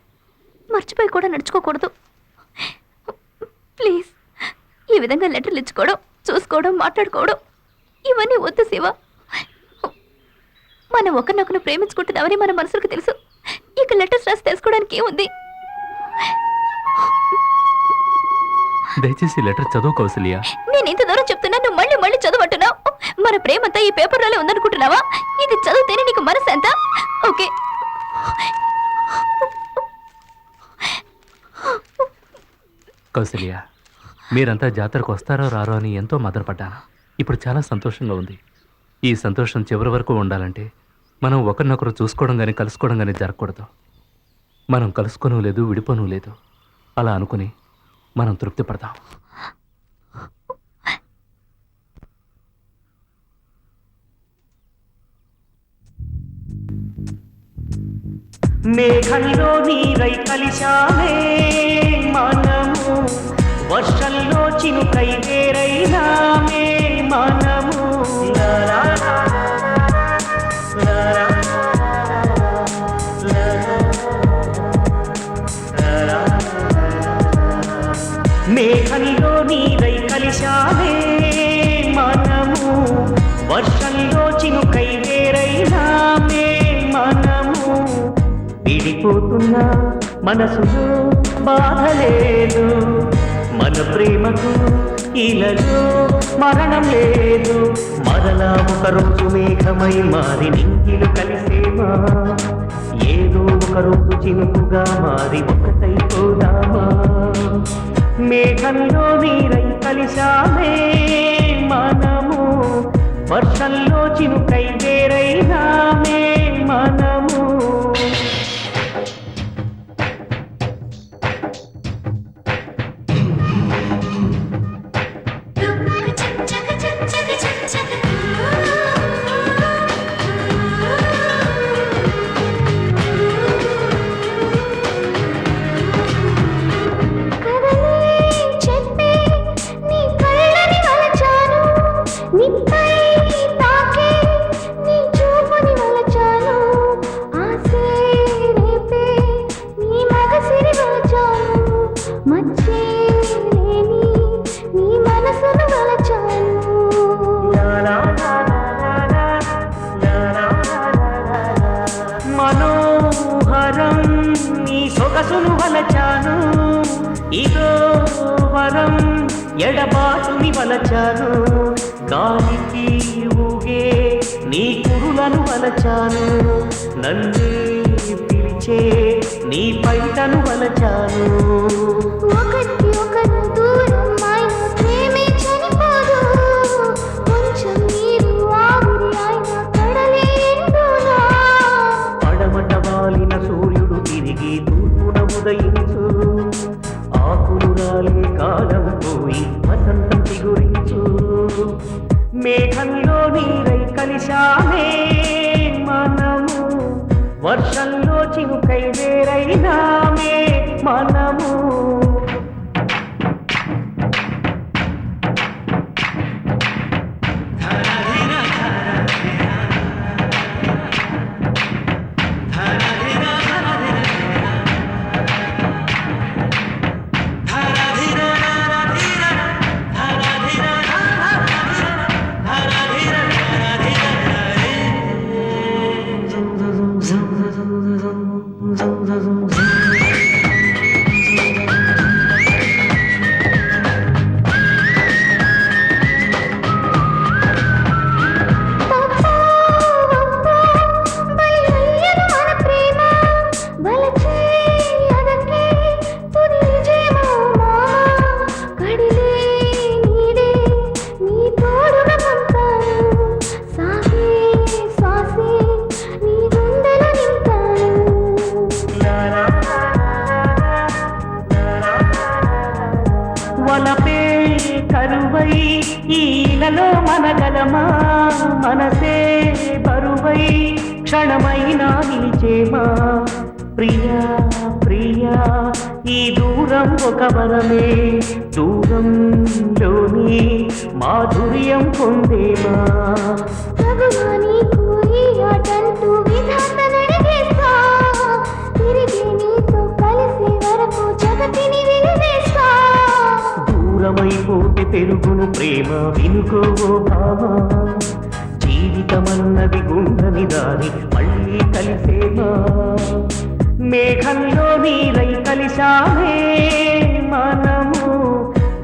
మర్చిపోయి కూడా నడుచుకోకూడదు. ప్లీజ్, ఈ విధంగా లెటర్లు ఇచ్చుకోవడం, చూసుకోవడం, మాట్లాడుకోవడం ఇవన్నీ వద్దు శివ. మనం ఒకరినొకరు ప్రేమించుకుంటున్నామని మన మనసులకు తెలుసు. ఇక లెటర్స్ రాసి తెలుసుకోవడానికి ఏముంది? దయచేసి లెటర్ చదువు కౌసల్య. నేను ఇంత దూరం చెప్తున్నా, నువ్వు మళ్ళీ మళ్ళీ చదవట్టున్నావు. మన ప్రేమంతా ఈ పేపర్లోనే ఉందనుకుంటున్నావా? ఇది చదివితేనే నీకు మనసు ఎంత? ఓకే, కౌసల్య, మీరంతా జాతరకు వస్తారో రారో అని ఎంతో మదనపడ్డాను. ఇప్పుడు చాలా సంతోషంగా ఉంది. ఈ సంతోషం చివరి వరకు ఉండాలంటే మనం ఒకరినొకరు చూసుకోవడం కానీ కలుసుకోవడం కానీ జరగకూడదు. మనం కలుసుకోను లేదు, విడిపోను లేదు. అలా అనుకుని మనం తృప్తి పడదాం. మేఘంలో నీరై కలిశామే మనము, వర్షంలో చినుకై వేరైనామే మనము. మేఘంలో నీరై కలిశామే మనము, వర్షంలో చినుకై వేరైనామే మనము. విడిపోతున్నా మనసులో బాధ లేదు, మన ప్రేమకు ఇలాలో మరణం లేదు. మరలా ఒక రోజు మేఘమై మారి నింగిలు కలిసేమా, ఏదో ఒక రోజు చినుకుగా మారి ఒకటైపోదామా. మేఘంలో నీరై కలిశామే మనము, వర్షంలో చినుకై వేరైనామే మనము. నిప్పై తాకే నీ చూపు సొగసును వలచాను ఇదో వరం ఎడబాటుని వలచాను గాలికి ఊగే నీ కురులను వలచాను నన్నే పిలిచే నీ పైటను వలచాను ఒకరికి ఒకరు దూరం ఆయన ప్రేమే చనిపోదు కొంచెం నీరు ఆవిరి ఆయన కడలే ఎండునా పడమట వాలిన సూర్యుడు తిరిగి తూర్పున ఉదయించు ఆకులు రాలే కాలం పోయి వసంతం చిగురించు మేఘంలో నీరై కలిశామే మనము వర్షంలో చినుకై వేరైనామే మనము వలపే కరువై ఈలలో మనగలమా మనసే బరువై క్షణమైనా నిలిచేమా ప్రియా ప్రియా ఈ దూరం ఒక వరమే దూరంలోని మాధుర్యం పొందేమా ఆటంటూ విధాత నడిగేస్తా తిరిగి నీతో కలిసే వరకు జగతిని వినివేస్తా దూరమైపోతే పెరుగును ప్రేమ వినుకోవో భామా జీవితమన్నది గుండని దారి మళ్ళీ కలిసేమా మేఘంలో నీరై కలిశామే మనము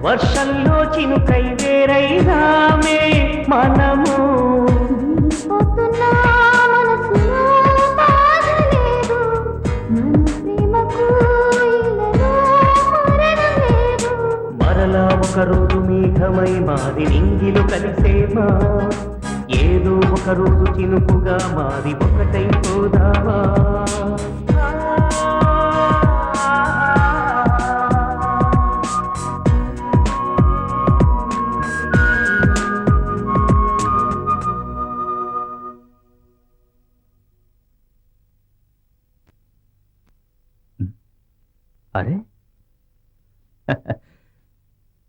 వర్షంలో చినుకై వేరైనామే మనము మరలా ఒకరోజు మేఘమై మాది నింగిలు కలిసేమా ఏదో ఒకరోజు చినుకుగా మాది ఒకటైపోదామా అరే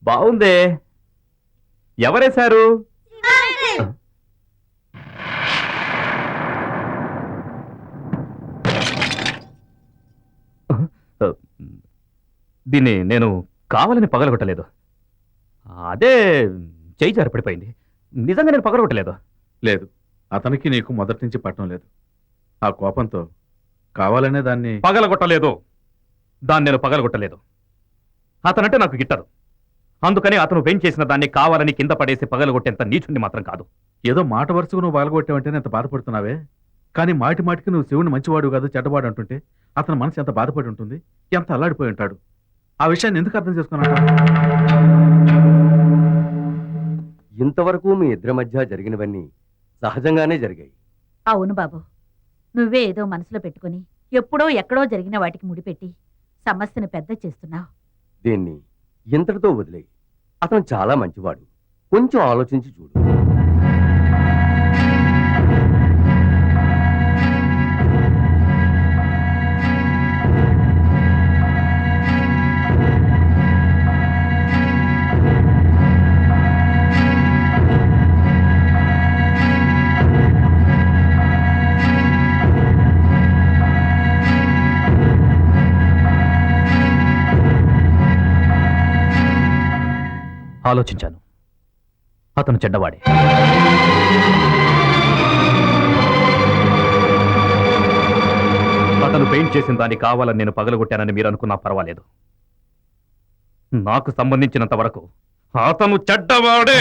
బాగుందే ఎవరేశారు దీన్ని నేను కావాలని పగలగొట్టలేదు అదే చేయి జారి పడిపోయింది నిజంగా నేను పగలగొట్టలేదు లేదు అతనికి నీకు మొదటి నుంచి పట్టడం లేదు ఆ కోపంతో కావాలనే దాన్ని పగలగొట్టలేదు దాన్ని నేను పగలగొట్టలేదు అతనంటే నాకు గిట్టదు అందుకని అతను చేసిన దాన్ని కావాలని కింద పడేసి పగలగొట్టేంత నీచుంది మాత్రం కాదు ఏదో మాట వరుసకు నువ్వు పగలగొట్టావంటే ఎంత బాధపడుతున్నావే కానీ మాటి మాటికి నువ్వు శివుని మంచివాడు కాదు చెడ్డవాడు అంటుంటే అతని మనసు ఎంత బాధపడి ఉంటుంది ఎంత అల్లాడిపోయి ఉంటాడు ఆ విషయాన్ని ఎందుకు అర్థం చేసుకున్నాడు ఇంతవరకు మీ ఇద్దరి మధ్య జరిగినవన్నీ సహజంగానే జరిగాయి అవును బాబు నువ్వే ఏదో మనసులో పెట్టుకుని ఎప్పుడో ఎక్కడో జరిగిన వాటికి ముడిపెట్టి సమస్యను పెద్ద చేస్తున్నావు దీన్ని ఇంతటితో వదిలేయి అతను చాలా మంచివాడు కొంచెం ఆలోచించి చూడు ఆలోచించాను అతను చెడ్డవాడే అతను తను పెయింట్ చేసిన దాన్ని కావాలని నేను పగలగొట్టానని మీరు అనుకున్నా పర్వాలేదు. నాకు సంబంధించినంత వరకు అతను చెడ్డవాడే.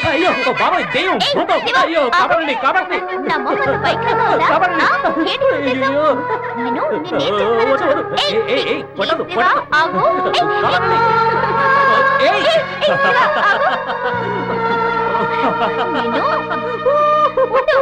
అయ్యో బాబాయ్ దెయ్యం భూతం అయ్యో కాపాడండి కాపాడండి నా మొహంలో భయంకరంగా ఉందా? కాపాడండి ఆ? ఏంటి నువ్వు చేశావు? నిన్నేం చేస్తానో చూడు. ఏయ్, కొట్టదు శివ, ఆగు. కాపాడండి శివ, ఆగు. నిన్ను ఉండు.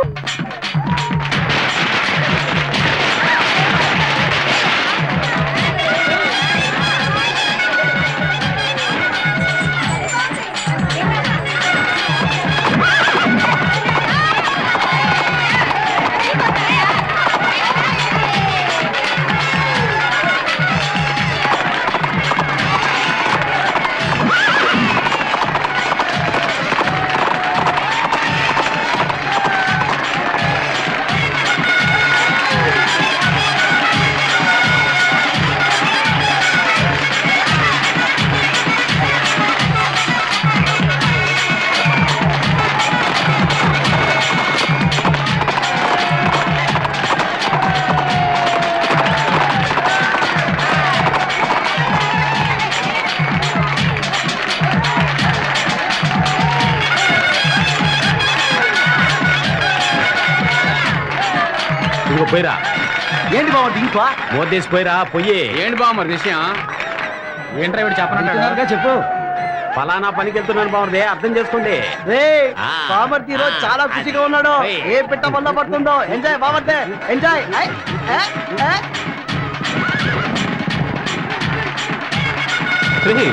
పోయిరా. ఏంటి బావ దింపా మోదేసి పోయిరా పొయ్యి. ఏంటి బావ మరి విషయం? ఏంట్రా ఇవి చెప్పనంటాడుగా చెప్పు. ఫలానా పనికి వెళ్తున్నాను బాగుంది, అర్థం చేసుకోండి. రే ఆ. బామర్తి ఈ రోజు చాలా ఖుషిగా ఉన్నాడు. ఏయ్. ఏ పిట్ట వల్ల పడుతుందో ఎంజాయ్ బామర్తే ఎంజాయ్.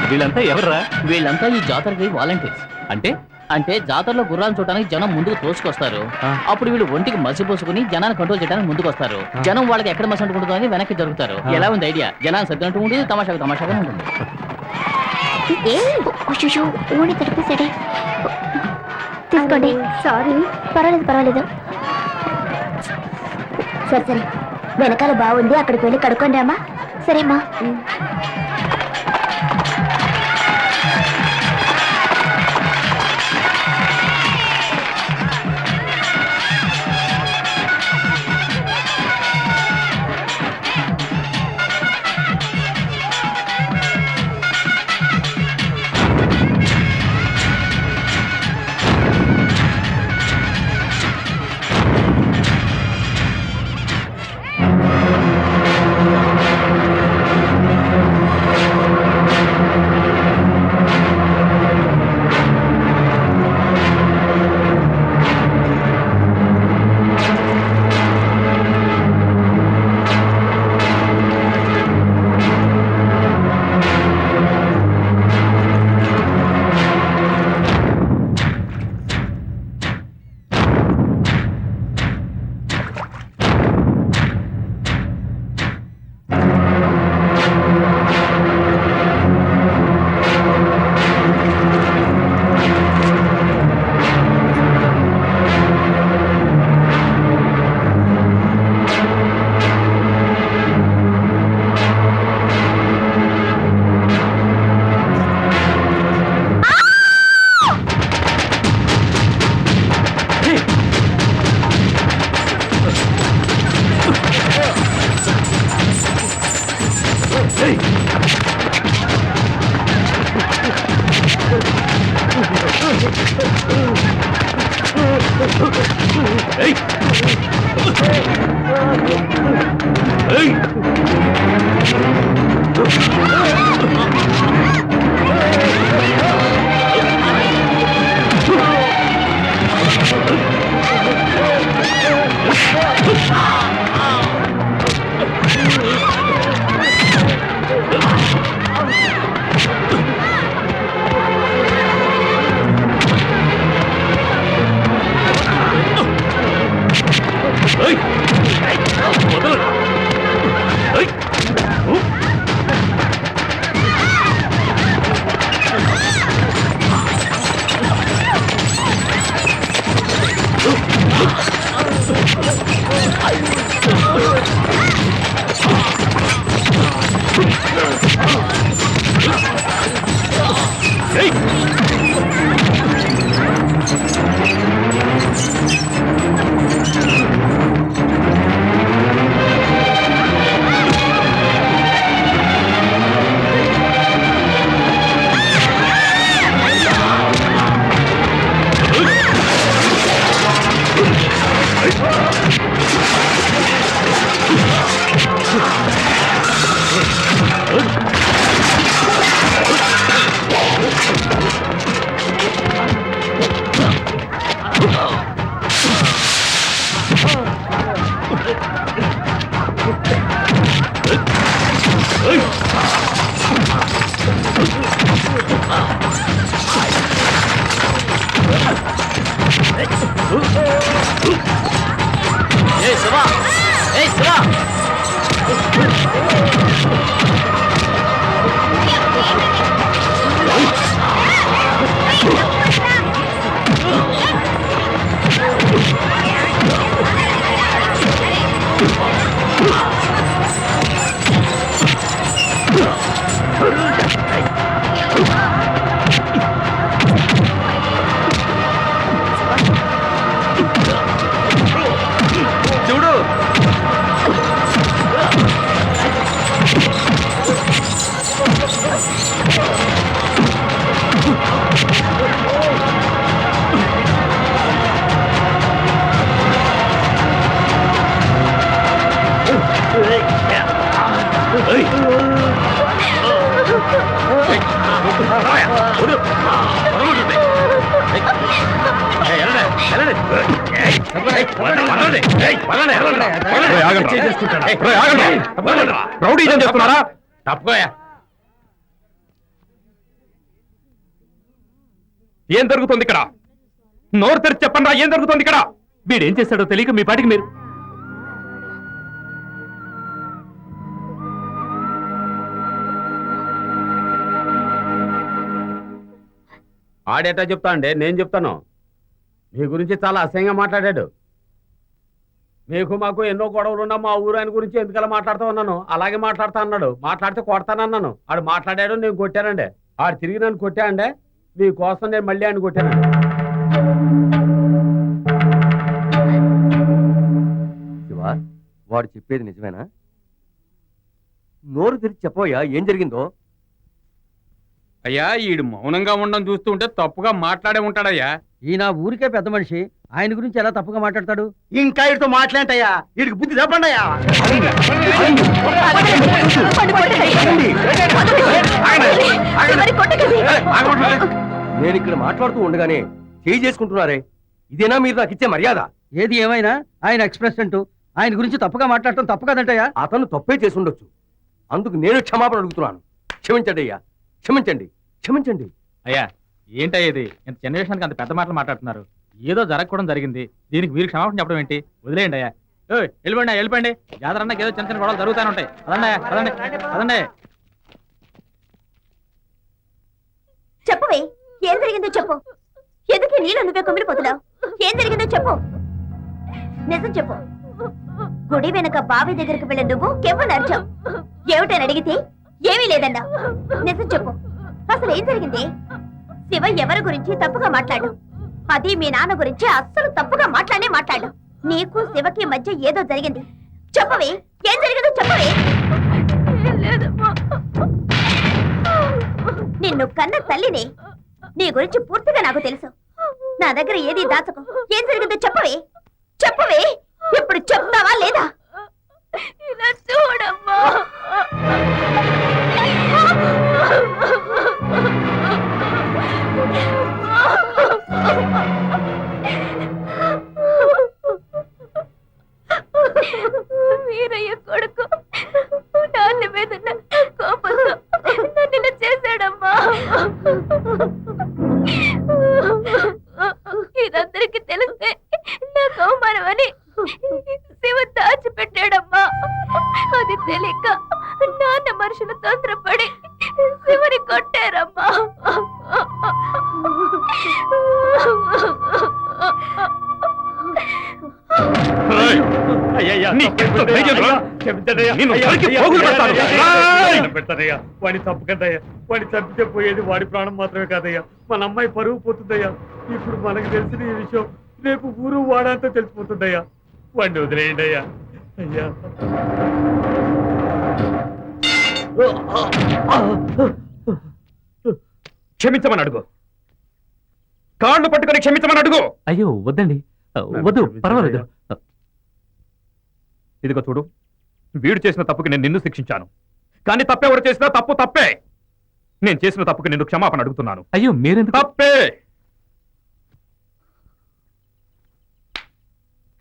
వీళ్ళంతా ఎవర్రా? వీళ్ళంతా ఈ జాతరకి వాలంటీర్స్. అంటే అంటే జాతరలో గుర్రాలను చూడడానికి జనం ముందుకు తోసుకొస్తారు. అప్పుడు వీళ్ళు ఒంటికి మసి పోసుకుని జనాన్ని కంట్రోల్ చేయడానికి ముందుకు వస్తారు. జనం వాళ్ళకి ఎక్కడ మసి అంటుకుంటుందో అని వెనక్కి జరుగుతారు. ఎలా ఉంది ఐడియా? జనాన్ని సర్దినట్టు ఉంటుంది, తమాషాగా ఉంటుంది. ఊని తడిపేసాడే. తీసుకోండి. సారీ. పర్వాలేదు. సరే వెనకాల బాగుంది, అక్కడికి వెళ్ళి కడుక్కోండి అమ్మా. సరేమ్మా. ఏయ్ శివ ఏయ్ శివ చూడు రౌడీజం చేస్తున్నారా? తప్పుకోయా. ఏం జరుగుతుంది ఇక్కడ? నోరు తెరిచి చెప్పండి రా, ఏం జరుగుతుంది ఇక్కడ? వీడేం చేశాడో తెలియక మీ పాటికి మీరు ఆడేటా చెప్తా అండి, నేను చెప్తాను. మీ గురించి చాలా అసహ్యంగా మాట్లాడాడు. మీకు మాకు ఎన్నో గొడవలున్నా మా ఊరు ఆయన గురించి ఎందుకలా మాట్లాడుతూ ఉన్నాను. అలాగే మాట్లాడుతా అన్నాడు. మాట్లాడితే కొడతానన్నాను. ఆడు మాట్లాడాడు, నేను కొట్టానండి. ఆడు తిరిగి నన్ను కొట్టా అండి. మీకోసం నేను మళ్ళీ ఆయన కొట్టానండి. శివ, వాడు చెప్పేది నిజమేనా? నోరు తెరిచి చెప్పవయ్యా, ఏం జరిగిందో? అయ్యా, ఈడు మౌనంగా ఉండడం చూస్తూ ఉంటే తప్పుగా మాట్లాడే ఉంటాడయ్యా. ఈయన ఊరికే పెద్ద మనిషి, ఆయన గురించి ఎలా తప్పుగా మాట్లాడతాడు? ఇంకా ఇటుతో మాట్లాంటయ్యా, వీడికి బుద్ధి చెప్పండి అయ్యా. నేను ఇక్కడ మాట్లాడుతూ ఉండగానే చేయి చేసుకుంటున్నారే, ఇదేనా మీరు నాకు ఇచ్చే మర్యాద? ఏది ఏమైనా ఆయన ఎక్స్ప్రెసిడెంట్, ఆయన గురించి తప్పుగా మాట్లాడటం తప్పు కదంటయ్యా. అతను తప్పే చేసి ఉండొచ్చు, అందుకు నేను క్షమాపణ అడుగుతున్నాను. క్షమించండి అయ్యా, క్షమించండి, క్షమించండి. అయ్యా, ఏంటయ్య ఇది? ఇంత చిన్న విషయానికి అంత పెద్ద మాటలు మాట్లాడుతున్నారు. ఏదో జరగకూడదు జరిగింది, దీనికి మీరు క్షమాపణ చెప్పడం ఏంటి? వదిలేయండి అయ్యా. వెళ్ళిపోండి, వెళ్ళిపోండి. జాతర అన్నకి ఏదో చిన్న చిన్న గొడవలు జరుగుతూనే ఉంటాయి. అదండి అయ్యా, అదండి అదండి. చెప్పవే, ఏం జరిగిందో చెప్పు. ఎందుకు నీళ్ళు నువ్వే కుమిలిపోతున్నావు? ఏం జరిగిందో చెప్పు, నిజం చెప్పు. గుడి వెనక బావి దగ్గరికి వెళ్ళి నువ్వు కెవ్వు నడిచావు. ఏమిటని అడిగితే ఏమీ లేదన్నా. నిజం చెప్పు, అసలు ఏం జరిగింది? శివ ఎవరి గురించి తప్పుగా మాట్లాడు, అది మీ నాన్న గురించి అస్సలు తప్పుగా మాట్లాడు. నీకు శివకి మధ్య ఏదో జరిగింది. చెప్పవే, ఏం జరిగిందో చెప్పవే. నిన్ను కన్న తల్లిని, నీ గురించి పూర్తిగా నాకు తెలుసు. నా దగ్గర ఏది దాచకు. ఏం జరిగిందో చెప్పవే, చెప్పవే. ఇప్పుడు చెప్తావా లేదా? ఇలా చూడమ్మా. వీరయ్య కొడుకు నాన్న మీద కోపంతో నన్ను ఇలా చేశాడమ్మా. ఇదందరికి తెలిస్తే నాకు అవమానం అని శివ దాచిపెట్టాడమ్మా. అది తెలియక నాన్న మనుషులు తొందరపడి శివని కొట్టారమ్మా. వాడి తప్పు కదయ్యా. వాడి తప్పితే పోయేది వాడి ప్రాణం మాత్రమే కాదయ్యా, మన అమ్మాయి పరువు పోతుందయ్యా. ఇప్పుడు మనకు తెలిసిన ఈ విషయం రేపు ఊరు వాడంతా తెలిసిపోతుందయ్యా. వాడిని వదిలేయండి అయ్యా. అయ్యా, క్షమించమని అడుగు, కాళ్ళు పట్టుకొని క్షమించమని అడుగు. అయ్యో వద్దండి, వద్దు, పర్వాలేదు. ఇదిగో చూడు, వీడు చేసిన తప్పుకి నేను నిన్ను శిక్షించాను, కానీ తప్పెవరు చేసినా తప్పు తప్పే. నేను చేసిన తప్పుకి నిన్ను క్షమాపణ అడుగుతున్నాను. అయ్యో మీరెందుకు? తప్పే.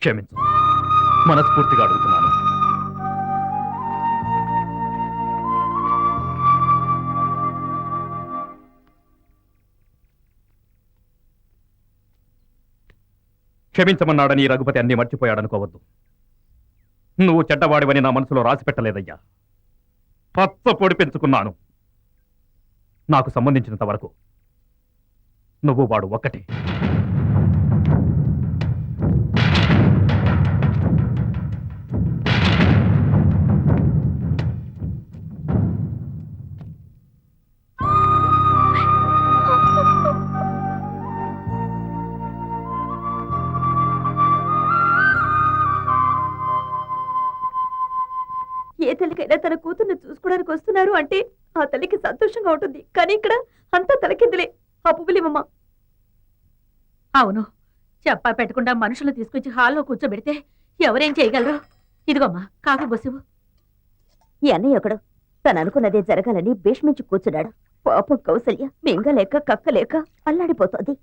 క్షమించు, మనస్ఫూర్తిగా అడుగుతున్నాను. క్షమించమన్నాడని ఈ రఘుపతి అన్ని మర్చిపోయాడనుకోవద్దు. నువ్వు చెడ్డవాడివని నా మనసులో రాసి పెట్టలేదయ్యా. పచ్చ పొడి పెంచుకున్నాను. నాకు సంబంధించినంత వరకు నువ్వు వాడు ఒక్కటే. ఏ తల్లికైనా తన కూతుర్ని చూసుకోవడానికి వస్తున్నారు అంటే ఆ తల్లికి సంతోషంగా ఉంటుంది. కానీ ఇక్కడ అంతా తలకిందులే. అప్పులేమమ్మా. అవును, చెప్పా పెట్టకుండా మనుషులు తీసుకొచ్చి హాల్లో కూర్చోబెడితే ఎవరేం చేయగలరు? ఇదిగోమ్మా కాఫీ బొసివు. ఈ అన్నయ్య ఒకడు తను అనుకున్నదే జరగాలని భీష్మించి కూర్చున్నాడు. పాపం కౌసల్య మింగలేక కక్కలేక అల్లాడిపోతోంది.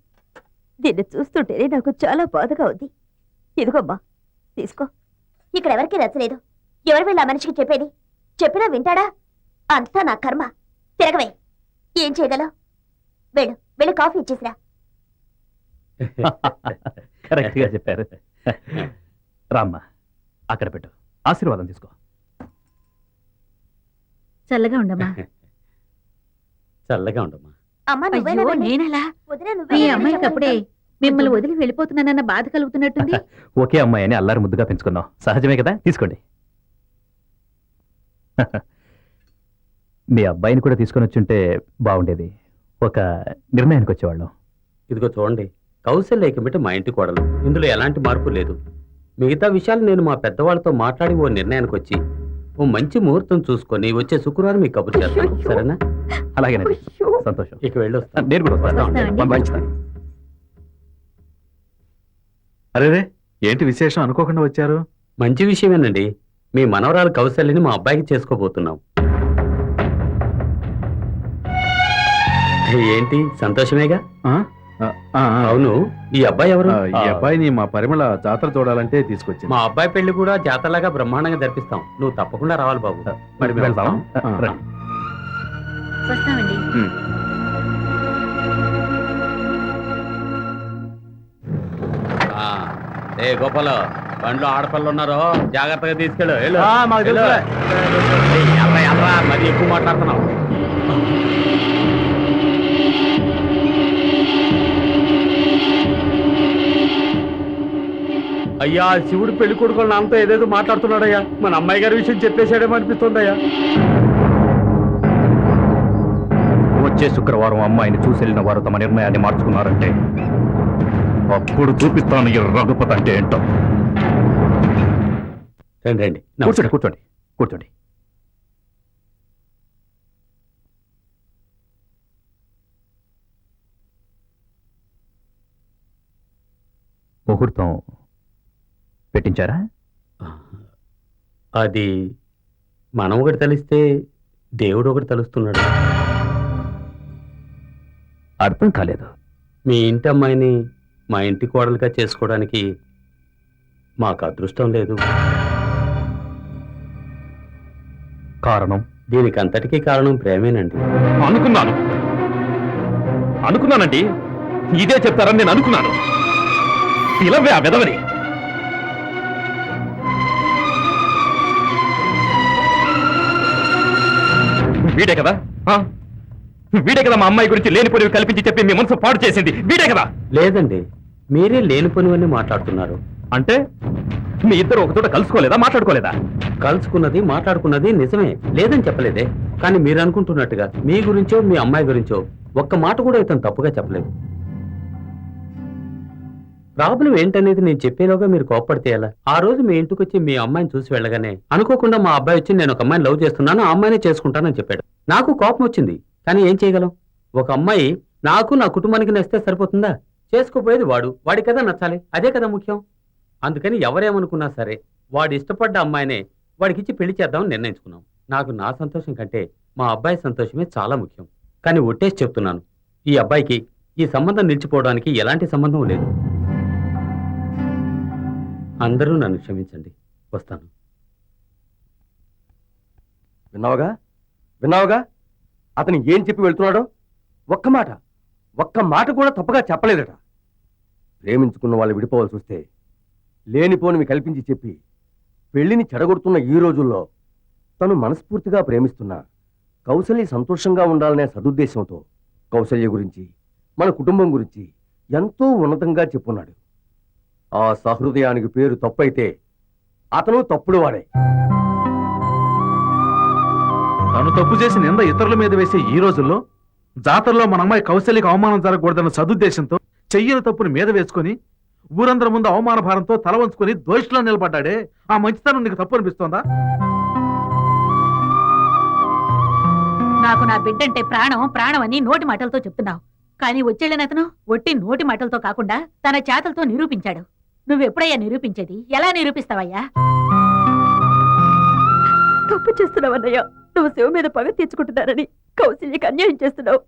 దీన్ని చూస్తుంటేనే నాకు చాలా బాధగా ఉంది. ఇదిగోమ్మా తీసుకో. ఇక్కడ ఎవరికీ నచ్చలేదు. ఎవరు వీళ్ళ మనిషికి చెప్పేది? చెప్పినా వింటాడా? అంతా నా కర్మ. తిరగవే. ఏం చేయగలవు? వెళ్ళు, వెళ్ళి కాఫీ ఇచ్చేసిరా. కరెక్ట్ గా చెప్పారు. రామ్మా, అక్కడ పెట్టు. ఆశీర్వాదం తీసుకో. చల్లగా ఉండమ్మా. చల్లగా ఉండమ్మా. అమ్మా అయ్యో, నేనెలా? వదినా ఈ నువ్వే అమ్మాయికి అప్పుడే మిమ్మల్ని వదిలి వెళ్ళిపోతున్నానన్న బాధ కలుగుతున్నట్టుంది. ఒకే అమ్మాయి అని అల్లారి ముద్దుగా పెంచుకున్నాం. సహజమే కదా, తీసుకోండి. మీ అబ్బాయిని కూడా తీసుకొని వచ్చుంటే బాగుండేది. ఒక నిర్ణయానికి వచ్చేవాళ్ళం. ఇదిగో చూడండి, కౌశల్యకి బట్టి మా ఇంటి కోడలు. ఇందులో ఎలాంటి మార్పు లేదు. మిగతా విషయాలు నేను మా పెద్దవాళ్ళతో మాట్లాడి ఓ నిర్ణయానికి వచ్చి ఓ మంచి ముహూర్తం చూసుకొని వచ్చే శుక్రవారం మీకు కబురు చేస్తాను. సరేనా? అలాగేనండి, సంతోషం. ఇక వెళ్ళి వస్తాను. నేను కూడా వస్తాను. వస్తామండి. మంచిది. అరేరే, ఏంటి విశేషం? అనుకోకుండా వచ్చారు. మంచి విషయమేనండి. మీ మనవరాలు కౌశల్యని మా అబ్బాయికి చేసుకోబోతున్నాం. ఏంటి సంతోషమేగా? ఆ? అవును, ఈ అబ్బాయి ఎవరు? ఈ అబ్బాయిని మా పరిమళ జాతర చూడాలంటే తీసుకొచ్చింది. మా అబ్బాయి పెళ్లి కూడా జాతరలాగా బ్రహ్మాండంగా జరిపిస్తాం. నువ్వు తప్పకుండా రావాలి బాబు. మరి మేము వెళ్తాం. వస్తాం. రండి. వస్తామండి. ఆ, ఏ గోపాల, బండ్లో ఆడపిల్లలు ఉన్నారు, జాగ్రత్తగా తీసుకెళ్ళు. వెళ్ళు. మాకు వెళ్ళు. తెలుసులే. ఏయ్, ఎల్రా, ఎల్రా, మరి ఎక్కువ మాట్లాడుతున్నావు. అయ్యా, శివుడు పెళ్లి కొడుకులు నాన్నతో ఏదేదో మాట్లాడుతున్నాడయ్యా. మన అమ్మాయి గారి విషయం చెప్పేశాడేమో అనిపిస్తుందయ్యా. వచ్చే శుక్రవారం అమ్మాయిని చూసి వెళ్ళిన వారు తమ నిర్ణయాన్ని మార్చుకున్నారంటే అప్పుడు చూపిస్తాను ఈ రఘుపతి అంటే ఏంటో. రండి రండి. కూర్చోండి, కూర్చోండి, కూర్చోండి. ముహూర్తం పెట్టించారా? అది మనం ఒకటి తెలిస్తే దేవుడు ఒకటి తలుస్తున్నాడు. అర్థం కాలేదు. మీ ఇంటి అమ్మాయిని మా ఇంటి కోడలుగా చేసుకోవడానికి మాకు అదృష్టం లేదు. కారణం? దీనికి అంతటికీ కారణం ప్రేమేనండి. అనుకున్నానండి. ఇదే చెప్తారని నేను అనుకున్నాను. పిలవే ఆ విధవని. వీడే కదా వీడే కదా మా అమ్మాయి గురించి లేనిపోనివి కల్పించి చెప్పి మీ మనసు పాడు చేసింది. వీడే కదా? లేదండి, మీరే లేనిపోనివన్నీ మాట్లాడుతున్నారు. అంటే మీ ఇద్దరు ఒక చోట కలుసుకోలేదా, మాట్లాడుకోలేదా? కలుసుకున్నది మాట్లాడుకున్నది నిజమే, లేదని చెప్పలేదే. కానీ మీరు అనుకుంటున్నట్టుగా మీ గురించో మీ అమ్మాయి గురించో ఒక్క మాట కూడా ఇతను తప్పుగా చెప్పలేదు. ప్రాబ్లం ఏంటనేది నేను చెప్పేలోగా మీరు కోప్పడితే ఎలా? ఆ రోజు మీ ఇంటికి వచ్చి మీ అమ్మాయిని చూసి వెళ్ళగానే అనుకోకుండా మా అబ్బాయి వచ్చి నేను ఒక అమ్మాయిని లవ్ చేస్తున్నాను, ఆ అమ్మాయినే చేసుకుంటానని చెప్పాడు. నాకు కోపం వచ్చింది, కానీ ఏం చేయగలం? ఒక అమ్మాయి నాకు నా కుటుంబానికి నచ్చితే సరిపోతుందా? చేసుకోపోయేది వాడి కదా నచ్చాలి, అదే కదా ముఖ్యం. అందుకని ఎవరేమనుకున్నా సరే వాడు ఇష్టపడ్డ అమ్మాయినే వాడికిచ్చి పెళ్లి చేద్దామని నిర్ణయించుకున్నాం. నాకు నా సంతోషం కంటే మా అబ్బాయి సంతోషమే చాలా ముఖ్యం. కానీ ఒట్టేసి చెప్తున్నాను, ఈ అబ్బాయికి ఈ సంబంధం నిలిచిపోవడానికి ఎలాంటి సంబంధం లేదు. అందరూ నన్ను క్షమించండి. వస్తాను. విన్నావుగా అతను ఏం చెప్పి వెళ్తున్నాడో? ఒక్క మాట కూడా తప్పగా చెప్పలేదట. ప్రేమించుకున్న వాళ్ళు విడిపోవాల్సి వస్తే లేనిపోనివి కల్పించి చెప్పి పెళ్లిని చెడగొడుతున్న ఈ రోజుల్లో తను మనస్ఫూర్తిగా ప్రేమిస్తున్న కౌసల్య సంతోషంగా ఉండాలనే సదుద్దేశంతో కౌసల్య గురించి, మన కుటుంబం గురించి ఎంతో ఉన్నతంగా చెప్పున్నాడు. ఆ సహృదయానికి పేరు తప్పైతే అతను తప్పుడు వాడే. తను తప్పు చేసి నింద ఇతరుల మీద వేసే ఈ రోజుల్లో జాతరలో మన అమ్మాయి కౌశల్యకి అవమానం జరగకూడదన్న సదుద్దేశంతో చెయ్యని తప్పుని మీద వేసుకుని ఊరందరి ముందు అవమాన భారంతో తల వంచుకొని దోషిలో నిలబడ్డాడే, ఆ మంచితనం నీకు తప్పు అనిపిస్తోందా? నాకు నా బిడ్డంటే ప్రాణం అని నోటి మాటలతో చెప్తున్నావు. కానీ వచ్చేళ్ళని అతను ఒట్టి నోటి మాటలతో కాకుండా తన చేతలతో నిరూపించాడు. నువ్వెప్పుడయ్యా నిరూపించేది? ఎలా నిరూపిస్తావయ్యా? తప్పు చేస్తున్నావన్నయ్యా. నువ్వు శివ మీద పగ తీర్చుకుంటున్నారని కౌశల్యకి అన్యాయం చేస్తున్నావు.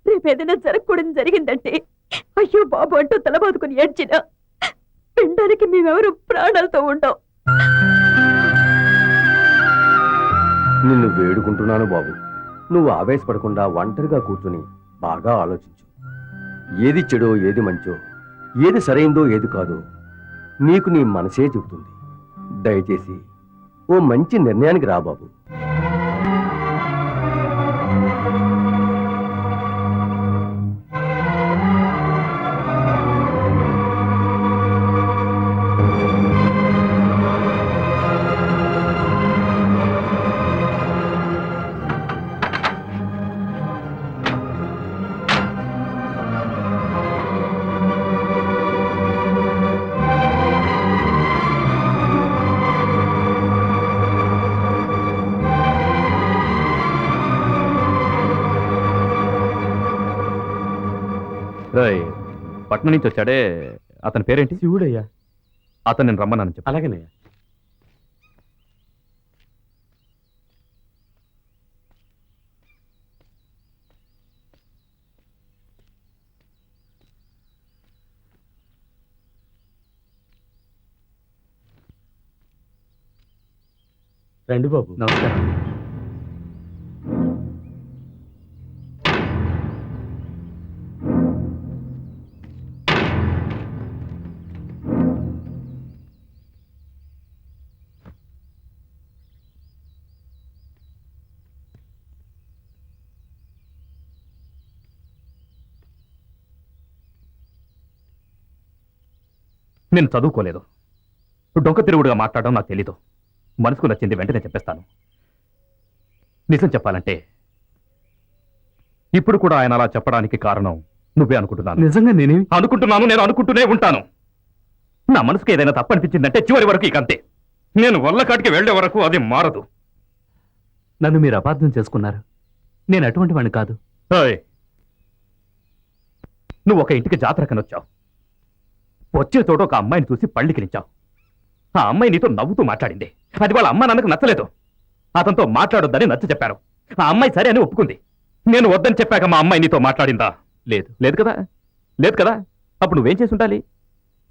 రేపేదైనా జరగకూడదు జరిగిందంటే అయ్యో బాబు అంటూ తలబాదుకుని ఏడ్చినా వినడానికి మేమెవరు ప్రాణాలతో ఉండవు. నిన్ను వేడుకుంటున్నాను బాబు, నువ్వు ఆవేశపడకుండా ఒంటరిగా కూర్చుని బాగా ఆలోచించు. ఏది చెడో ఏది మంచో, ఏది సరైందో ఏది కాదో నీకు నీ మనసే చెబుతుంది. దయచేసి ఓ మంచి నిర్ణయానికి రా బాబు. పట్నం నుంచి వచ్చాడే, అతని పేరేంటి? శివుడయ్యా. అతను నేను రమ్మన్నాను చెప్పు. అలాగేనయ్యా. రండి బాబు. నమస్కారం. నేను చదువుకోలేదు. డొంక తిరుగుడుగా మాట్లాడడం నాకు తెలీదు. మనసుకు నచ్చింది వెంటనే చెప్పేస్తాను. నిజం చెప్పాలంటే ఇప్పుడు కూడా ఆయన అలా చెప్పడానికి కారణం నువ్వే అనుకుంటున్నాను. నిజంగా నేను అనుకుంటూనే ఉంటాను. నా మనసుకు ఏదైనా తప్పనిపించిందంటే చివరి వరకు ఇక అంతే. నేను వల్లకాటికి వెళ్లే వరకు అది మారదు. నన్ను మీరు అపార్థం చేసుకున్నారు. నేను అటువంటి వాడిని కాదు. నువ్వు ఒక ఇంటికి జాతరకని వచ్చావు. వచ్చే చోట ఒక అమ్మాయిని చూసి పళ్ళికినిచ్చావు. ఆ అమ్మాయి నీతో నవ్వుతూ మాట్లాడింది. అది వాళ్ళ అమ్మ నాన్నకు నచ్చలేదు. అతనితో మాట్లాడొద్దని నచ్చ చెప్పారు. ఆ అమ్మాయి సరే అని ఒప్పుకుంది. నేను వద్దని చెప్పాక మా అమ్మాయి నీతో మాట్లాడిందా? లేదు కదా. అప్పుడు నువ్వేం చేసి ఉండాలి?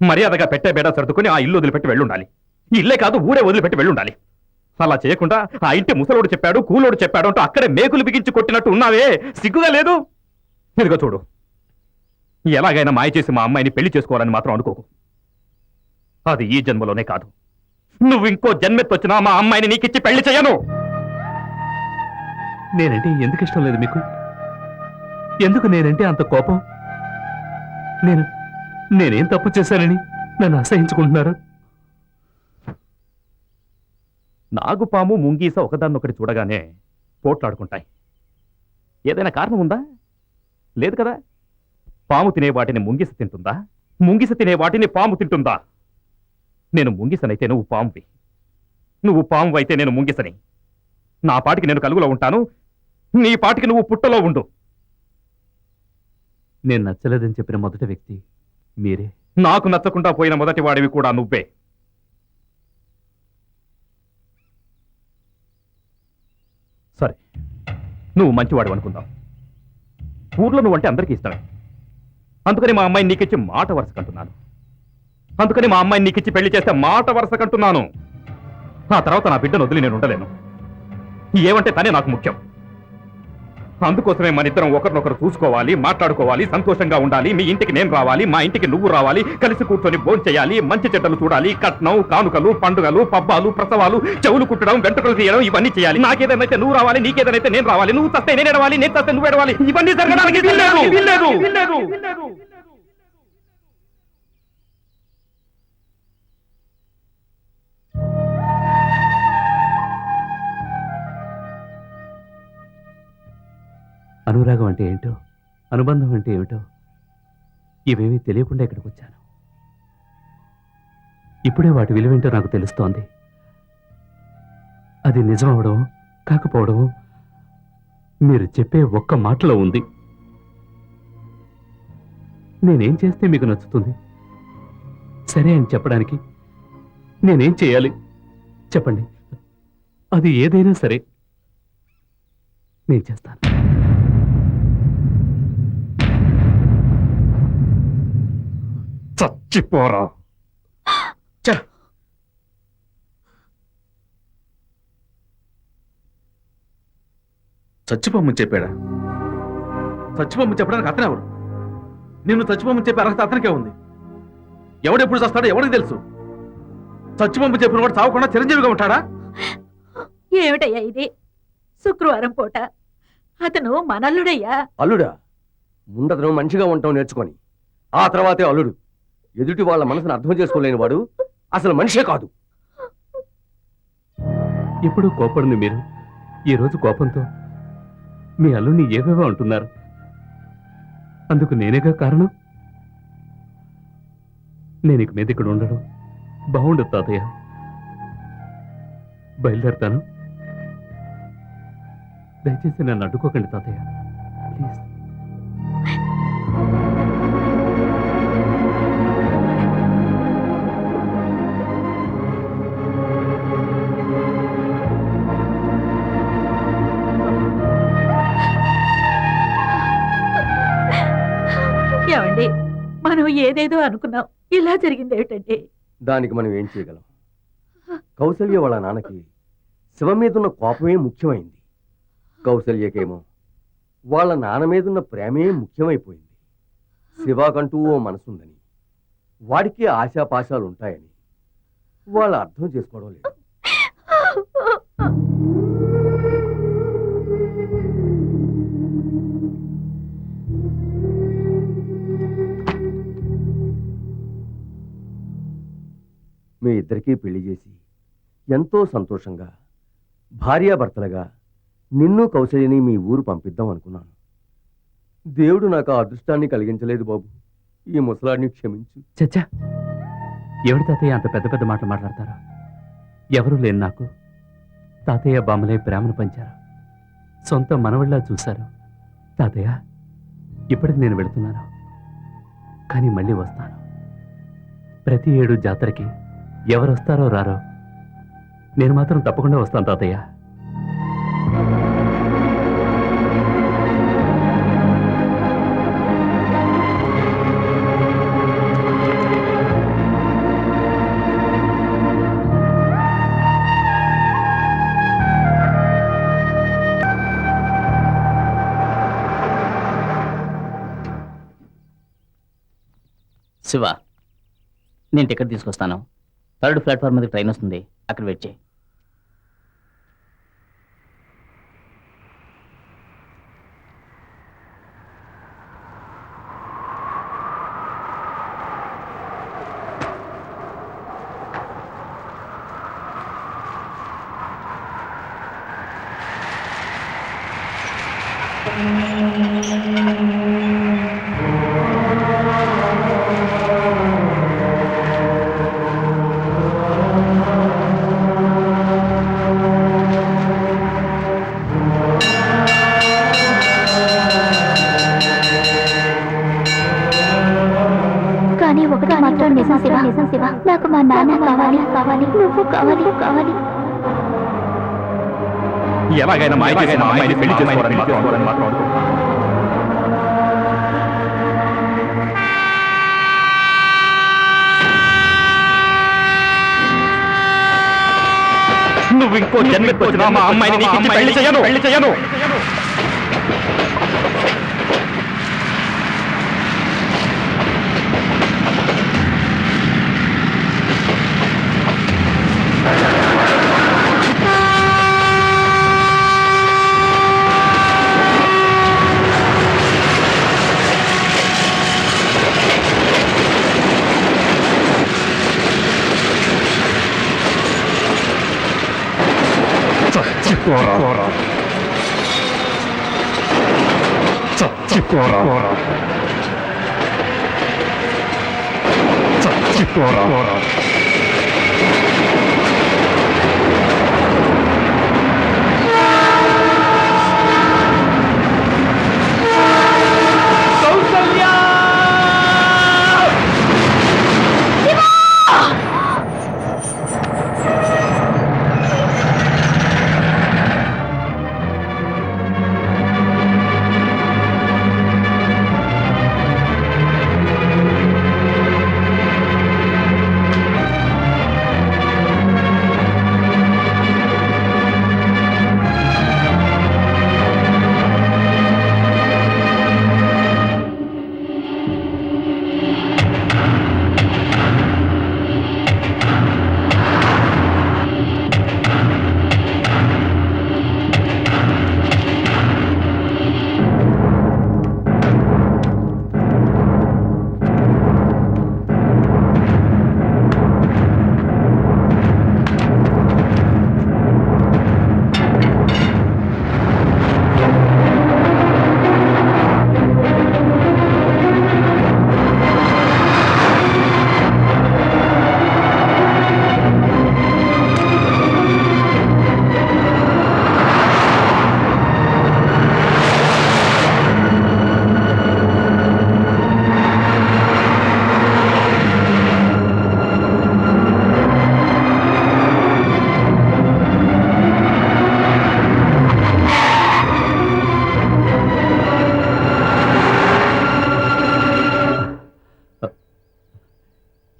మర్యాదగా పెట్టే బేడా సర్దుకుని ఆ ఇల్లు వదిలిపెట్టి వెళ్ళుండాలి. ఇల్లే కాదు ఊరే వదిలిపెట్టి వెళ్ళుండాలి. అలా చేయకుండా ఆ ఇంటి ముసలోడు చెప్పాడు, కూలోడు చెప్పాడు అంటూ అక్కడే మేకులు బిగించి కొట్టినట్టు ఉన్నావే, సిగ్గుగా లేదు? ఇదిగో చూడు, ఎలాగైనా మాయ చేసి మా అమ్మాయిని పెళ్లి చేసుకోవాలని మాత్రం అనుకోకు. అది ఈ జన్మలోనే కాదు, నువ్వు ఇంకో జన్మెత్తొచ్చినా మా అమ్మాయిని నీకిచ్చి పెళ్లి చేయను. నేనంటే ఎందుకు ఇష్టం లేదు మీకు? ఎందుకు నేనంటే అంత కోపం? నేనేం తప్పు చేశానని నన్ను అసహించుకుంటున్నారు? నాగుపాము ముంగీస ఒకదాన్నొకటి చూడగానే పోట్లాడుకుంటాయి. ఏదైనా కారణం ఉందా? లేదు కదా. పాము తినే వాటిని ముంగిస తింటుందా? ముంగిస తినే వాటిని పాము తింటుందా? నేను ముంగిసనైతే నువ్వు పామువి, నువ్వు పాము అయితే నేను ముంగిసని. నా పాటికి నేను కలుగులో ఉంటాను, నీ పాటికి నువ్వు పుట్టలో ఉండు. నేను నచ్చలేదని చెప్పిన మొదటి వ్యక్తి మీరే. నాకు నచ్చకుండా పోయిన మొదటి వాడివి కూడా నువ్వే. సరే, నువ్వు మంచివాడు అనుకుందాం. ఊర్లో నువ్వంటే అందరికీ ఇష్టమే. అందుకని మా అమ్మాయిని నీకిచ్చి మాట వరుసకంటున్నాను. అందుకని మా అమ్మాయిని నీకు ఇచ్చి పెళ్లి చేస్తే మాట వరుస కంటున్నాను. ఆ తర్వాత నా బిడ్డను వదిలి నేను ఉండలేను. ఏమంటే తనే నాకు ముఖ్యం. అందుకోసమే మన ఇద్దరం ఒకరినొకరు చూసుకోవాలి, మాట్లాడుకోవాలి, సంతోషంగా ఉండాలి. మీ ఇంటికి నేను రావాలి, మా ఇంటికి నువ్వు రావాలి, కలిసి కూర్చొని భోజనం చేయాలి, మంచి చెడ్డలు చూడాలి, కట్నం, కానుకలు, పండుగలు, పబ్బాలు, ప్రసవాలు, చెవులు కుట్టడం, వెంట్రుకలు తీయడం, ఇవన్నీ చేయాలి. నాకేదైతే నువ్వు రావాలి, నీకేదైతే నేను రావాలి, నువ్వు చస్తే నేను ఎడవాలి, నేను చస్తే నువ్వు ఎడవాలి. ఇవన్నీ జరగడానికి వీల్లేదు. అనురాగం అంటే ఏంటో, అనుబంధం అంటే ఏమిటో ఇవేమీ తెలియకుండా ఇక్కడికి వచ్చాను. ఇప్పుడే వాటి విలువేంటో నాకు తెలుస్తోంది. అది నిజమవడం కాకపోవడం మీరు చెప్పే ఒక్క మాటలో ఉంది. నేనేం చేస్తే మీకు నచ్చుతుంది? సరే అని చెప్పడానికి నేనేం చేయాలి చెప్పండి. అది ఏదైనా సరే నేను చేస్తాను. చచ్చిపోరా. చచ్చిపోమని చెప్పాడా? చచ్చిపోమని చెప్పడానికి అతనే ఎవరు? నిన్ను చచ్చిపోమని చెప్పే అర్హత అతనికే ఉంది. ఎవడెప్పుడు చస్తాడో ఎవరికి తెలుసు? చచ్చిపోమని చెప్పిన వాడు చావకుండా చిరంజీవిగా ఉంటాడా? ఏమిటయ్యా ఇది? శుక్రవారం పూట అతను మనల్లుడయ్యా. అల్లుడా? ముందతను మనిషిగా ఉండటం నేర్చుకొని ఆ తర్వాతే అల్లుడు. ఎదుటి వాళ్ళ మనసును అర్థం చేసుకోలేని వాడు అసలు మనిషే కాదు. ఎప్పుడూ కోపడింది మీరు ఈరోజు కోపంతో మీ అల్లుని ఏవేవో అంటున్నారు. అందుకు నేనేగా కారణం. నేను ఇక మీద ఇక్కడ ఉండడం బాగుండదు తాతయ్య. బయలుదేరతాను. దయచేసి నన్ను అడ్డుకోకండి తాతయ్య, ప్లీజ్. ఏమండి, మనం ఏదేదో అనుకున్నాం, ఇలా జరిగింది ఏమిటండి? దానికి మనం ఏం చేయగలం? కౌసల్య వాళ్ళ నాన్నకి శివ మీదున్న కోపమే ముఖ్యమైంది. కౌసల్యకేమో వాళ్ళ నాన్న మీదున్న ప్రేమే ముఖ్యమైపోయింది. శివాకంటూ ఓ మనసుందని, వాడికి ఆశాపాశాలు ఉంటాయని వాళ్ళు అర్థం చేసుకోవడం లేదు. మీ ఇద్దరికీ పెళ్లి చేసి ఎంతో సంతోషంగా భార్యాభర్తలుగా నిన్ను కౌశల్యని మీ ఊరు పంపిద్దాం అనుకున్నాను. దేవుడు నాకు ఆ అదృష్టాన్ని కలిగించలేదు బాబు. ఈ ముసలాడిని క్షమించు. చచ్చా, ఎవడి తాతయ్య అంత పెద్ద పెద్ద మాటలు మాట్లాడతారు? ఎవరూ లేని నాకు తాతయ్య బామ్మలే ప్రేమను పంచారు, సొంత మనవళ్ళ చూశారు. తాతయ్య, ఇప్పటికి నేను వెళుతున్నాను, కానీ మళ్ళీ వస్తాను. ప్రతి ఏడు జాతరకి ఎవరు వస్తారో రారో నేను మాత్రం తప్పకుండా వస్తాను తాతయ్య. శివ, నేను టికెట్ తీసుకొస్తాను. 3rd ప్లాట్ఫామ్ మీద ట్రైన్ వస్తుంది, అక్కడ వెయిట్ చేయి. కానీ ఒకటి మాత్రం నిజం శివ, నాకు మా నాన్న కావాలి, నువ్వు కావాలి. ఎలాగైనా మా అమ్మాయిని పెళ్లి చేసుకోవాలని మాట్లాడుకో. నువ్వు ఇంకో జన్మెత్తి వచ్చినా మా అమ్మాయిని నీకు ఇచ్చి పెళ్లి చేయను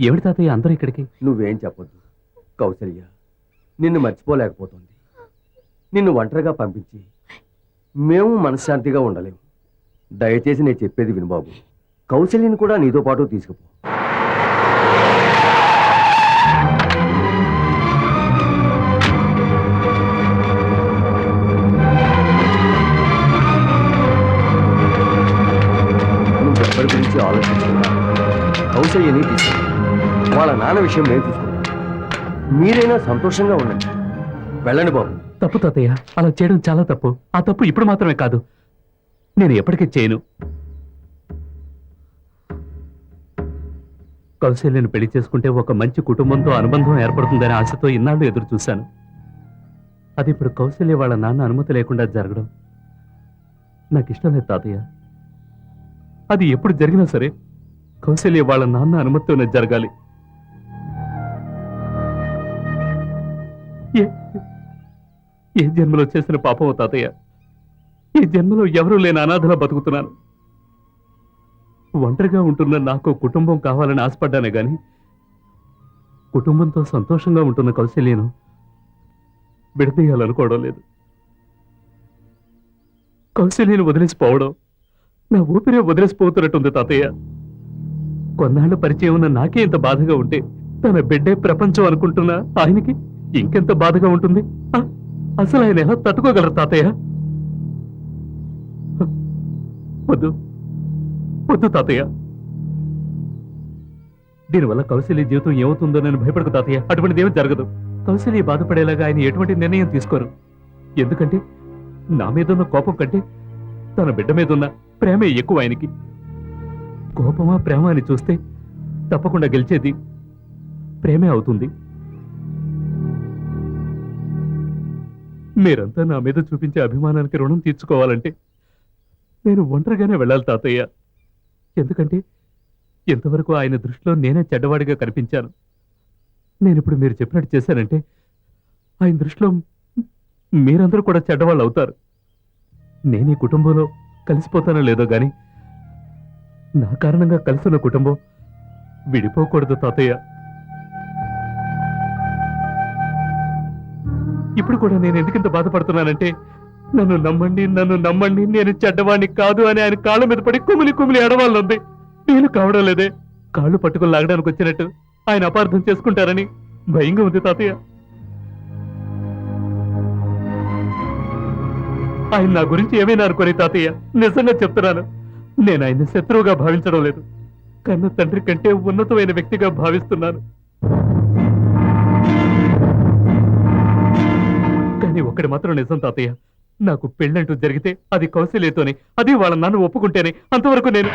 ఏమిటి తాతయ్య అందరూ ఇక్కడికి? నువ్వేం చెప్పొద్దు. కౌసల్య నిన్ను మర్చిపోలేకపోతుంది. నిన్ను ఒంటరిగా పంపించి మేము మనశ్శాంతిగా ఉండలేము. దయచేసి నేను చెప్పేది విను బాబు. కౌసల్యని కూడా నీతో పాటు తీసుకుపో. నువ్వెవ్వరి గురించి ఆలోచించుకున్నా కౌసల్యని తీసుకుపో. వాళ్ళ నాన్న విషయం మేము చూసుకుంటాం. మీరైనా సంతోషంగా ఉండండి. వెళ్ళండి బాబు. తప్పు తాతయ్య, అలా చేయడం చాలా తప్పు. ఆ తప్పు ఇప్పుడు మాత్రమే కాదు, నేను ఎప్పటికీ చేయను. కౌశల్యను పెళ్లి చేసుకుంటే ఒక మంచి కుటుంబంతో అనుబంధం ఏర్పడుతుందనే ఆశతో ఇన్నాళ్ళు ఎదురు చూశాను. అది ఇప్పుడు కౌశల్య వాళ్ళ నాన్న అనుమతి లేకుండా జరగడం నాకు ఇష్టం లేదు తాతయ్య. అది ఎప్పుడు జరిగినా సరే కౌశల్య వాళ్ళ నాన్న అనుమతితోనే జరగాలి. ఏ జన్మలో చేసిన పాపమో తాతయ్య, ఈ జన్మలో ఎవరూ లేని అనాథలా బతుకుతున్నాను. ఒంటరిగా ఉంటున్న నాకు కుటుంబం కావాలని ఆశపడ్డానే గాని కుటుంబంతో సంతోషంగా ఉంటున్న కౌశల్యను విడదీయాలనుకోవడం లేదు. కౌశల్యను వదిలేసిపోవడం నా ఊపిరే వదిలేసిపోతున్నట్టుంది తాతయ్య. కొన్నాళ్ళు పరిచయం ఉన్న నాకే ఇంత బాధగా ఉంటే తన బిడ్డే ప్రపంచం అనుకుంటున్నా ఆయనకి ఇంకెంత బాధగా ఉంటుంది. అసలు ఆయన ఎలా తట్టుకోగలరు తాతయ్య? వద్దు వద్దు తాతయ్య. దీనివల్ల కౌశల్య జీవితం ఏమవుతుందో నేను భయపడకు తాతయ్య. అటువంటిది ఏమీ జరగదు. కౌశల్య బాధపడేలాగా ఆయన ఎటువంటి నిర్ణయం తీసుకోరు. ఎందుకంటే నా మీదున్న కోపం కంటే తన బిడ్డ మీదున్న ప్రేమే ఎక్కువ ఆయనకి. కోపమా ప్రేమ అని చూస్తే తప్పకుండా గెలిచేది ప్రేమే అవుతుంది. మీరంతా నా మీద చూపించే అభిమానానికి రుణం తీర్చుకోవాలంటే నేను ఒంటరిగానే వెళ్ళాలి తాతయ్య. ఎందుకంటే ఇంతవరకు ఆయన దృష్టిలో నేనే చెడ్డవాడిగా కనిపించాను. నేనిప్పుడు మీరు చెప్పినట్టు చేశానంటే ఆయన దృష్టిలో మీరందరూ కూడా చెడ్డవాళ్ళు అవుతారు. నేను ఈ కుటుంబంలో కలిసిపోతానో లేదో గాని నా కారణంగా కలిసిన కుటుంబం విడిపోకూడదు తాతయ్య. ఇప్పుడు కూడా నేను ఎందుకింత బాధపడుతున్నానంటే నన్ను నమ్మండి నేను చెడ్డవాణ్ణి కాదు అని ఆయన కాళ్ళ మీద పడి కుమిలి ఏడవాళ్ళుంది. నేను కావడం లేదే. కాళ్ళు పట్టుకుని లాగడానికి వచ్చినట్టు ఆయన అపార్థం చేసుకుంటారని భయంగా ఉంది తాతయ్య. ఆయన నా గురించి ఏమైనా అనుకోని తాతయ్య, నిజంగా చెప్తున్నాను. నేను ఆయన్ని శత్రువుగా భావించడం లేదు, కన్న తండ్రి కంటే ఉన్నతమైన వ్యక్తిగా భావిస్తున్నాను. కానీ ఒకటి మాత్రం నిజం తాతయ్య, నాకు పెళ్ళంటూ జరిగితే అది కౌశల్యతోనే, అది వాళ్ళ నాన్న ఒప్పుకుంటేనే. అంతవరకు నేను